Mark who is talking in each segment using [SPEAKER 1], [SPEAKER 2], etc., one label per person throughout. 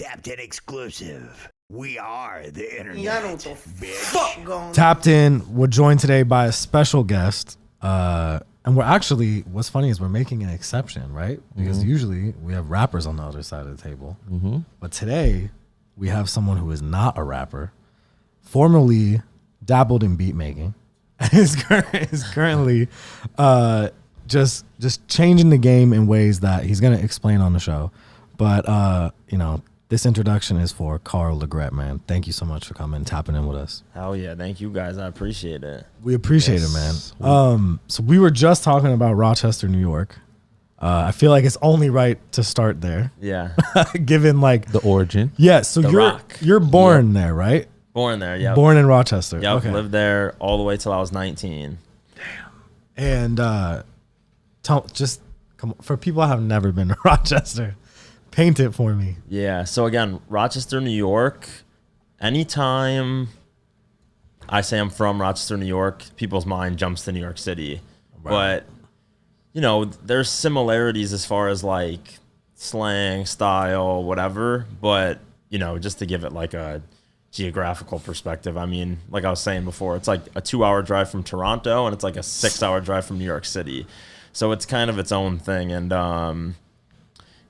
[SPEAKER 1] Tapped in exclusive. We are the internet.
[SPEAKER 2] Yeah, I know what the fuck going on.
[SPEAKER 3] Tapped In, we're joined today by a special guest. And we're actually, what's funny is we're making an exception, right? Because usually we have rappers on the other side of the table. But today we have someone who is not a rapper, formerly dabbled in beat making, and is currently just changing the game in ways that he's going to explain on the show. But, this introduction is for Carl LeGrett, man. Thank you so much for coming and tapping in with us.
[SPEAKER 4] Hell yeah. Thank you guys. I appreciate it.
[SPEAKER 3] We appreciate it, man. So we were just talking about Rochester, New York. I feel like it's only right to start there.
[SPEAKER 4] Yeah.
[SPEAKER 3] Given like
[SPEAKER 5] the origin.
[SPEAKER 3] Yeah, so you're born there, right?
[SPEAKER 4] Born there, yeah.
[SPEAKER 3] Born in Rochester.
[SPEAKER 4] Yep,
[SPEAKER 3] okay.
[SPEAKER 4] Lived there all the way till I was 19.
[SPEAKER 3] And come on, for people who have never been to Rochester, paint it for me.
[SPEAKER 4] Yeah. So again, Rochester, New York. Anytime I say I'm from Rochester, New York, people's mind jumps to New York City. Right. But, there's similarities as far as like slang, style, whatever. But, just to give it like a geographical perspective, I mean, like I was saying before, it's like a 2-hour drive from Toronto and it's like a 6-hour drive from New York City. So it's kind of its own thing. And,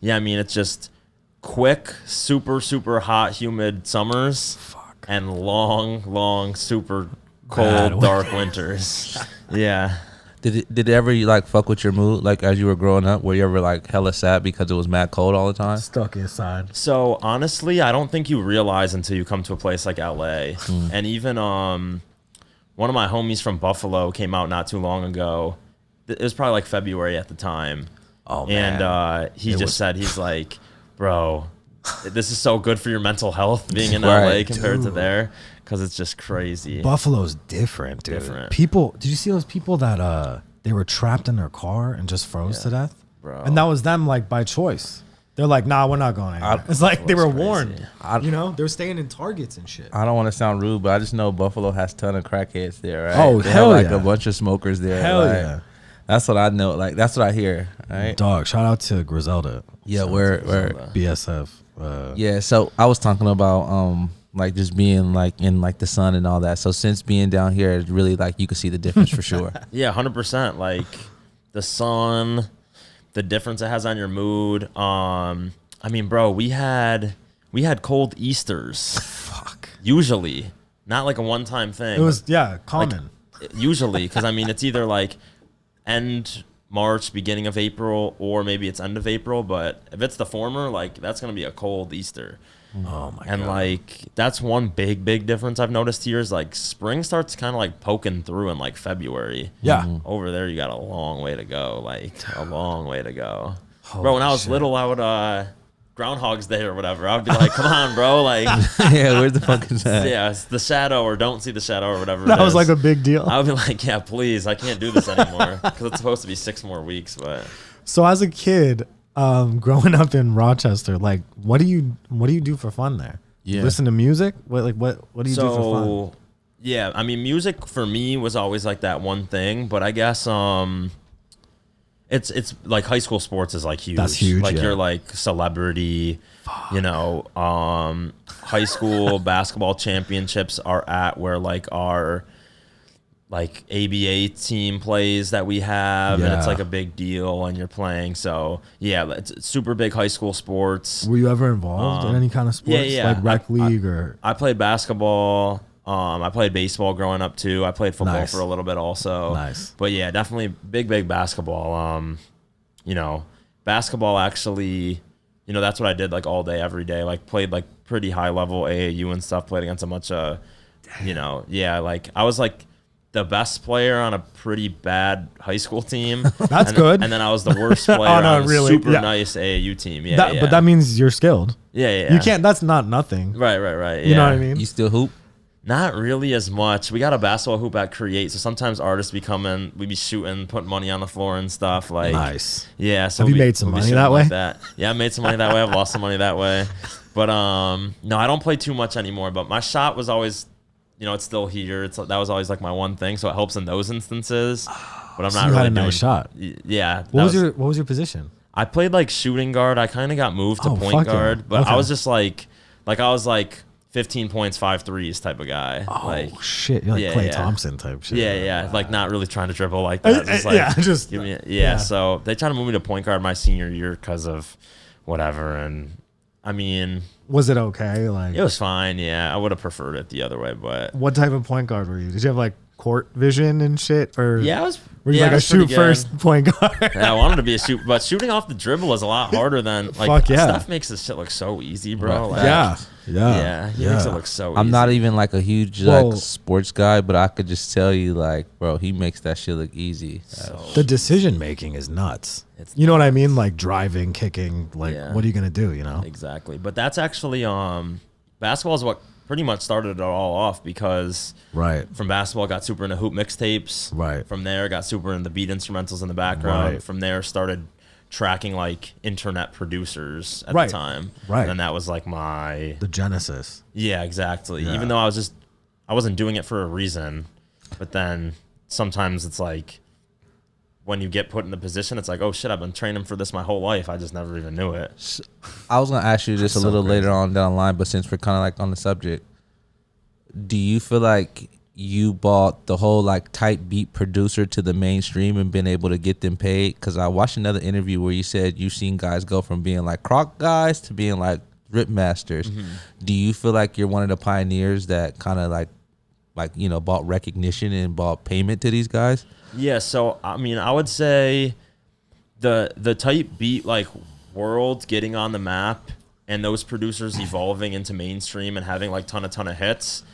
[SPEAKER 4] yeah, I mean, it's just quick, super, super hot, humid summers and long, super cold, dark winters. Yeah.
[SPEAKER 5] Did it ever like fuck with your mood? Like as you were growing up, were you ever like hella sad because it was mad cold all the time?
[SPEAKER 3] Stuck inside.
[SPEAKER 4] So honestly, I don't think you realize until you come to a place like LA. And even one of my homies from Buffalo came out not too long ago. It was probably like February at the time.
[SPEAKER 3] Oh man.
[SPEAKER 4] And he said, he's like, bro, this is so good for your mental health being in LA compared to there, because it's just crazy.
[SPEAKER 3] Buffalo's different, dude. People, did you see those people that they were trapped in their car and just froze to death?
[SPEAKER 4] Bro.
[SPEAKER 3] And that was them like by choice. They're like, nah, we're not going anywhere. It's like they were warned. They were staying in Targets and shit.
[SPEAKER 5] I don't want to sound rude, but I just know Buffalo has a ton of crackheads there, right?
[SPEAKER 3] Oh,
[SPEAKER 5] they
[SPEAKER 3] hell
[SPEAKER 5] have like
[SPEAKER 3] yeah.
[SPEAKER 5] a bunch of smokers there.
[SPEAKER 3] Hell
[SPEAKER 5] like,
[SPEAKER 3] yeah.
[SPEAKER 5] That's what I know. Like that's what I hear. Right?
[SPEAKER 3] Dog, shout out to Griselda.
[SPEAKER 5] Yeah, we're
[SPEAKER 3] BSF.
[SPEAKER 5] Yeah, so I was talking about like just being like in like the sun and all that. So since being down here, it's really like you can see the difference for sure.
[SPEAKER 4] Yeah, 100%. Like the sun, the difference it has on your mood. I mean, bro, we had cold Easters.
[SPEAKER 3] Fuck.
[SPEAKER 4] Usually, not like a one-time thing.
[SPEAKER 3] It was common.
[SPEAKER 4] Like, usually, because I mean, it's either like end March, beginning of April, or maybe it's end of April. But if it's the former, like that's gonna be a cold Easter.
[SPEAKER 3] Oh my god.
[SPEAKER 4] And like that's one big difference I've noticed here is like spring starts kind of like poking through in like February.
[SPEAKER 3] Yeah.
[SPEAKER 4] Over there you got a long way to go. Like a long way to go.
[SPEAKER 3] Holy
[SPEAKER 4] bro, when I was
[SPEAKER 3] shit.
[SPEAKER 4] little, I would Groundhog's Day or whatever. I'd be like, come on, bro. Like
[SPEAKER 5] Yeah, where's the fuck is that?
[SPEAKER 4] yeah, it's the shadow or don't see the shadow or whatever.
[SPEAKER 3] That was like a big deal.
[SPEAKER 4] I would be like, yeah, please, I can't do this anymore because it's supposed to be 6 more weeks. But
[SPEAKER 3] So as a kid, growing up in Rochester, like what do you do for fun there?
[SPEAKER 5] Yeah.
[SPEAKER 3] Listen to music? What do you do for fun?
[SPEAKER 4] Yeah, I mean, music for me was always like that one thing, but I guess it's like high school sports is like huge.
[SPEAKER 3] That's huge.
[SPEAKER 4] Like
[SPEAKER 3] yeah.
[SPEAKER 4] you're like celebrity, high school basketball championships are at where like our like ABA team plays that we have, and it's like a big deal and you're playing. So yeah, it's super big high school sports.
[SPEAKER 3] Were you ever involved in any kind of sports?
[SPEAKER 4] Yeah.
[SPEAKER 3] Like rec league or?
[SPEAKER 4] I played basketball. I played baseball growing up too. I played football
[SPEAKER 3] Nice.
[SPEAKER 4] for a little bit also.
[SPEAKER 3] Nice.
[SPEAKER 4] But yeah, definitely big basketball. Basketball actually, that's what I did like all day, every day. Like played like pretty high level AAU and stuff. Played against a bunch of, like I was like the best player on a pretty bad high school team.
[SPEAKER 3] That's good.
[SPEAKER 4] And then I was the worst player on a super nice AAU team. Yeah,
[SPEAKER 3] But that means you're skilled.
[SPEAKER 4] Yeah.
[SPEAKER 3] You can't. That's not nothing.
[SPEAKER 4] Right.
[SPEAKER 3] You know what I mean?
[SPEAKER 5] You still hoop?
[SPEAKER 4] Not really as much. We got a basketball hoop at Create, so sometimes artists be coming, we be shooting, putting money on the floor and stuff. Like
[SPEAKER 3] Nice.
[SPEAKER 4] Yeah. So
[SPEAKER 3] Have you made some money that way?
[SPEAKER 4] Yeah, I made some money that way. I've lost some money that way. But no, I don't play too much anymore. But my shot was always, it's still here. That was always like my one thing, so it helps in those instances. But I'm
[SPEAKER 3] So
[SPEAKER 4] not
[SPEAKER 3] you
[SPEAKER 4] really
[SPEAKER 3] had a
[SPEAKER 4] doing
[SPEAKER 3] nice shot.
[SPEAKER 4] Yeah.
[SPEAKER 3] What was your position?
[SPEAKER 4] I played like shooting guard. I kind of got moved to
[SPEAKER 3] Oh,
[SPEAKER 4] point
[SPEAKER 3] fuck yeah.
[SPEAKER 4] guard, but
[SPEAKER 3] Okay.
[SPEAKER 4] I was just like I was like 15 points, 5 threes type of guy.
[SPEAKER 3] Oh
[SPEAKER 4] like,
[SPEAKER 3] shit, you're like
[SPEAKER 4] yeah,
[SPEAKER 3] Klay
[SPEAKER 4] yeah.
[SPEAKER 3] Thompson type shit.
[SPEAKER 4] yeah, like not really trying to dribble like that. Just like,
[SPEAKER 3] yeah, just
[SPEAKER 4] give me, So they tried to move me to point guard my senior year because of whatever, and I mean,
[SPEAKER 3] was it okay? Like,
[SPEAKER 4] it was fine. Yeah, I would have preferred it the other way, but
[SPEAKER 3] what type of point guard were you? Did you have like court vision and shit, or
[SPEAKER 4] yeah, I was.
[SPEAKER 3] were you
[SPEAKER 4] yeah,
[SPEAKER 3] like
[SPEAKER 4] I
[SPEAKER 3] a
[SPEAKER 4] was pretty
[SPEAKER 3] shoot
[SPEAKER 4] good.
[SPEAKER 3] first point guard?
[SPEAKER 4] Yeah, I wanted to be a shoot, but shooting off the dribble is a lot harder than like
[SPEAKER 3] Fuck yeah.
[SPEAKER 4] stuff makes this shit look so easy, bro.
[SPEAKER 5] Right.
[SPEAKER 4] Like,
[SPEAKER 3] yeah.
[SPEAKER 4] he makes it look so.
[SPEAKER 5] I'm
[SPEAKER 4] easy.
[SPEAKER 5] not even like a huge
[SPEAKER 3] Well-
[SPEAKER 5] like sports guy, but I could just tell you, like, bro, he makes that shit look easy.
[SPEAKER 3] The decision making is nuts.
[SPEAKER 4] It's-
[SPEAKER 3] You know what I mean? Like driving, kicking. Like,
[SPEAKER 4] Yeah.
[SPEAKER 3] what are you gonna do? You know?
[SPEAKER 4] Exactly, but that's actually basketball is what pretty much started it all off because
[SPEAKER 3] Right.
[SPEAKER 4] from basketball got super into hoop mixtapes.
[SPEAKER 3] Right.
[SPEAKER 4] From there got super into beat instrumentals in the background.
[SPEAKER 3] Right.
[SPEAKER 4] From there started tracking like internet producers at
[SPEAKER 3] Right.
[SPEAKER 4] the time.
[SPEAKER 3] Right.
[SPEAKER 4] And that was like my
[SPEAKER 3] The genesis.
[SPEAKER 4] yeah, exactly.
[SPEAKER 3] Yeah.
[SPEAKER 4] Even though I wasn't doing it for a reason, but then sometimes it's like when you get put in the position, it's like, oh shit, I've been training for this my whole life. I just never even knew it.
[SPEAKER 5] I was gonna ask you this a
[SPEAKER 3] so
[SPEAKER 5] little
[SPEAKER 3] crazy.
[SPEAKER 5] later on down the line, but since we're kind of like on the subject, do you feel like you bought the whole like type beat producer to the mainstream and been able to get them paid? Because I watched another interview where you said you've seen guys go from being like croc guys to being like rip masters. Do you feel like you're one of the pioneers that kind of like you know bought recognition and bought payment to these guys?
[SPEAKER 4] Yeah, so I mean, I would say the type beat like world getting on the map and those producers evolving into mainstream and having like ton of hits,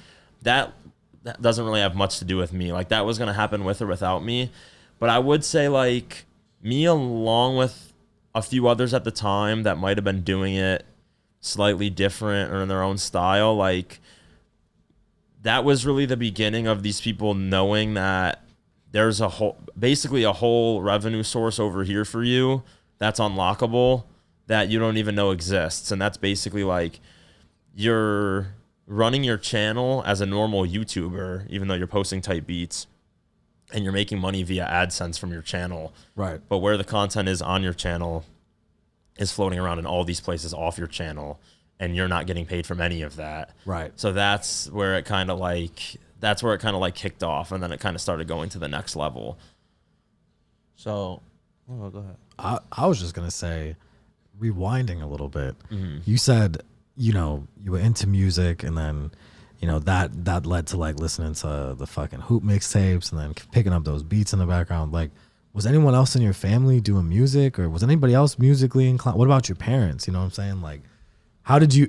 [SPEAKER 4] that doesn't really have much to do with me. Like that was gonna happen with or without me. But I would say like me along with a few others at the time that might have been doing it slightly different or in their own style, like that was really the beginning of these people knowing that there's basically a whole revenue source over here for you that's unlockable that you don't even know exists. And that's basically like you're running your channel as a normal YouTuber, even though you're posting type beats and you're making money via AdSense from your channel.
[SPEAKER 3] Right.
[SPEAKER 4] But where the content is on your channel is floating around in all these places off your channel and you're not getting paid from any of that.
[SPEAKER 3] Right.
[SPEAKER 4] So that's where it kind of like kicked off, and then it kind of started going to the next level.
[SPEAKER 5] So, go ahead.
[SPEAKER 3] I was just gonna say, rewinding a little bit.
[SPEAKER 4] Mm-hmm.
[SPEAKER 3] You said, you know, you were into music, and then, you know, that led to like listening to the fucking hoop mixtapes, and then picking up those beats in the background. Like, was anyone else in your family doing music, or was anybody else musically inclined? What about your parents? You know what I'm saying? Like, how did you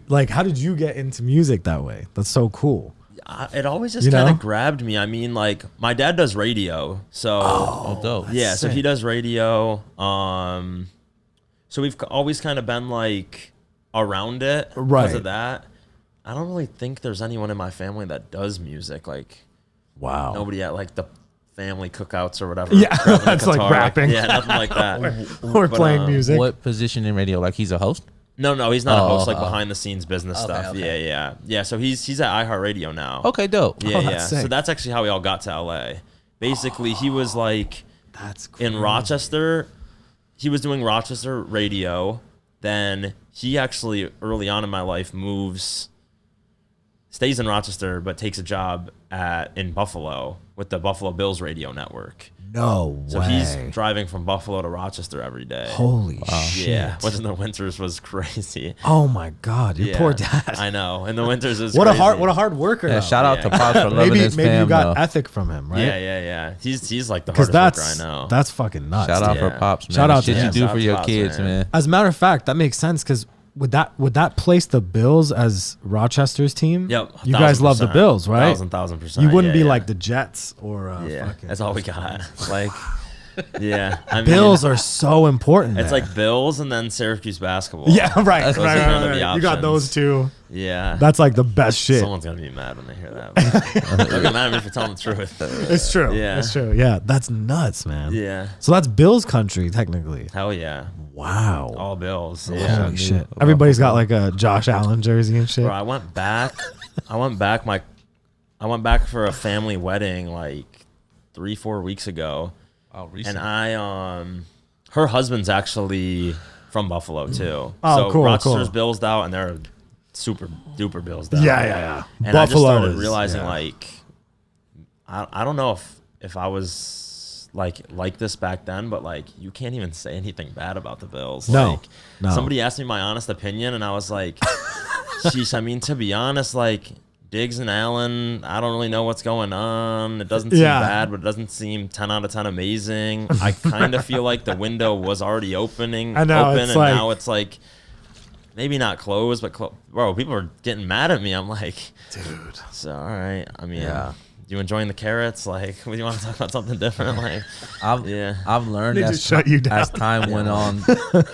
[SPEAKER 3] get into music that way? That's so cool.
[SPEAKER 4] It always just
[SPEAKER 3] You know?
[SPEAKER 4] kind of grabbed me. I mean, like my dad does radio, so
[SPEAKER 5] Oh, dope.
[SPEAKER 4] yeah, so he
[SPEAKER 3] sick.
[SPEAKER 4] does radio. So we've always kind of been like around it because
[SPEAKER 3] Right.
[SPEAKER 4] of that. I don't really think there's anyone in my family that does music. Like
[SPEAKER 3] Wow.
[SPEAKER 4] nobody at like the family cookouts or whatever.
[SPEAKER 3] Yeah,
[SPEAKER 4] grabbing a
[SPEAKER 3] that's like
[SPEAKER 4] guitar,
[SPEAKER 3] rapping.
[SPEAKER 4] yeah, nothing like that.
[SPEAKER 3] Or
[SPEAKER 4] But,
[SPEAKER 3] playing music.
[SPEAKER 5] What position in radio? Like he's a host?
[SPEAKER 4] No, he's not a host. Like
[SPEAKER 5] oh.
[SPEAKER 4] behind the scenes business stuff.
[SPEAKER 5] okay.
[SPEAKER 4] Yeah. So he's at iHeartRadio now.
[SPEAKER 5] Okay, dope.
[SPEAKER 4] Yeah,
[SPEAKER 3] Oh,
[SPEAKER 4] yeah.
[SPEAKER 3] that's
[SPEAKER 4] So
[SPEAKER 3] sick.
[SPEAKER 4] that's actually how we all got to LA. Basically, he was like
[SPEAKER 3] That's
[SPEAKER 4] in
[SPEAKER 3] crazy.
[SPEAKER 4] Rochester. He was doing Rochester radio. Then he actually early on in my life stays in Rochester, but takes a job in Buffalo with the Buffalo Bills radio network.
[SPEAKER 3] No
[SPEAKER 4] So
[SPEAKER 3] way.
[SPEAKER 4] he's driving from Buffalo to Rochester every day.
[SPEAKER 3] Holy shit.
[SPEAKER 4] Yeah, which in the winters was crazy.
[SPEAKER 3] Oh my God, your
[SPEAKER 4] Yeah,
[SPEAKER 3] poor dad.
[SPEAKER 4] I know. In the winters is
[SPEAKER 3] What
[SPEAKER 4] crazy.
[SPEAKER 3] a hard worker.
[SPEAKER 5] Yeah,
[SPEAKER 3] though.
[SPEAKER 5] shout out to
[SPEAKER 4] Yeah.
[SPEAKER 5] Pops for loving
[SPEAKER 3] maybe
[SPEAKER 5] his
[SPEAKER 3] maybe
[SPEAKER 5] fam,
[SPEAKER 3] you got
[SPEAKER 5] though.
[SPEAKER 3] ethic from him, right?
[SPEAKER 4] Yeah. He's like the
[SPEAKER 3] Because
[SPEAKER 4] hardest worker
[SPEAKER 3] that's
[SPEAKER 4] I know.
[SPEAKER 3] that's fucking nuts.
[SPEAKER 5] Shout out
[SPEAKER 3] dude.
[SPEAKER 5] for
[SPEAKER 4] Yeah.
[SPEAKER 5] Pops, man.
[SPEAKER 3] Shout out
[SPEAKER 5] the shit
[SPEAKER 3] to
[SPEAKER 5] you
[SPEAKER 3] him.
[SPEAKER 5] do
[SPEAKER 4] Shout
[SPEAKER 5] for
[SPEAKER 4] out
[SPEAKER 5] your
[SPEAKER 4] to Pops,
[SPEAKER 5] kids,
[SPEAKER 4] man.
[SPEAKER 5] man.
[SPEAKER 3] As a matter of fact, that makes sense because would that place the Bills as Rochester's team?
[SPEAKER 4] Yep.
[SPEAKER 3] You guys love the
[SPEAKER 4] 1000%.
[SPEAKER 3] Bills, right?
[SPEAKER 4] 1000%.
[SPEAKER 3] You wouldn't
[SPEAKER 4] yeah,
[SPEAKER 3] be
[SPEAKER 4] yeah.
[SPEAKER 3] like the Jets or
[SPEAKER 4] Yeah,
[SPEAKER 3] fucking.
[SPEAKER 4] that's all we got. Like, yeah. I mean,
[SPEAKER 3] Bills are so important.
[SPEAKER 4] It's
[SPEAKER 3] there.
[SPEAKER 4] like Bills and then Syracuse basketball.
[SPEAKER 3] yeah, right.
[SPEAKER 4] Those are
[SPEAKER 3] right,
[SPEAKER 4] kind of
[SPEAKER 3] right,
[SPEAKER 4] the
[SPEAKER 3] right. You got
[SPEAKER 4] options.
[SPEAKER 3] those two.
[SPEAKER 4] Yeah.
[SPEAKER 3] That's like the best shit.
[SPEAKER 4] Someone's gonna be mad when they hear that. But they're gonna mad at me for telling the truth.
[SPEAKER 3] It's true.
[SPEAKER 4] Yeah.
[SPEAKER 3] It's true. Yeah, that's nuts, man.
[SPEAKER 4] Yeah.
[SPEAKER 3] So that's Bills country technically.
[SPEAKER 4] Hell yeah.
[SPEAKER 3] Wow.
[SPEAKER 4] All Bills. Yeah.
[SPEAKER 3] Holy shit. Everybody's got like a Josh Allen jersey and shit.
[SPEAKER 4] Bro, I went back for a family wedding like 3-4 weeks ago.
[SPEAKER 5] Oh,
[SPEAKER 4] And I Her husband's actually from Buffalo too.
[SPEAKER 3] Oh,
[SPEAKER 4] so
[SPEAKER 3] cool,
[SPEAKER 4] Rochester's
[SPEAKER 3] cool.
[SPEAKER 4] Billsed out, and they're super duper Billsed out.
[SPEAKER 3] Yeah.
[SPEAKER 4] And
[SPEAKER 3] Buffalo
[SPEAKER 4] I just started
[SPEAKER 3] is-
[SPEAKER 4] realizing
[SPEAKER 3] yeah.
[SPEAKER 4] like, I don't know if I was like this back then, but like you can't even say anything bad about the Bills.
[SPEAKER 3] No,
[SPEAKER 4] Like,
[SPEAKER 3] no.
[SPEAKER 4] somebody asked me my honest opinion, and I was like, sheesh. I mean, to be honest, like Diggs and Allen, I don't really know what's going on. It doesn't seem
[SPEAKER 3] Yeah.
[SPEAKER 4] bad, but it doesn't seem 10 out of 10 amazing. I kind of feel like the window was already opening,
[SPEAKER 3] I know,
[SPEAKER 4] open,
[SPEAKER 3] it's
[SPEAKER 4] and
[SPEAKER 3] like-
[SPEAKER 4] now it's like maybe not closed, but bro, people are getting mad at me. I'm like,
[SPEAKER 3] Dude.
[SPEAKER 4] so all right. I mean,
[SPEAKER 3] Yeah.
[SPEAKER 4] you enjoying the carrots? Like, do you want to talk about something different? Like,
[SPEAKER 5] I've
[SPEAKER 4] yeah.
[SPEAKER 5] learned
[SPEAKER 3] They
[SPEAKER 5] as,
[SPEAKER 3] just shut you down.
[SPEAKER 5] as time went on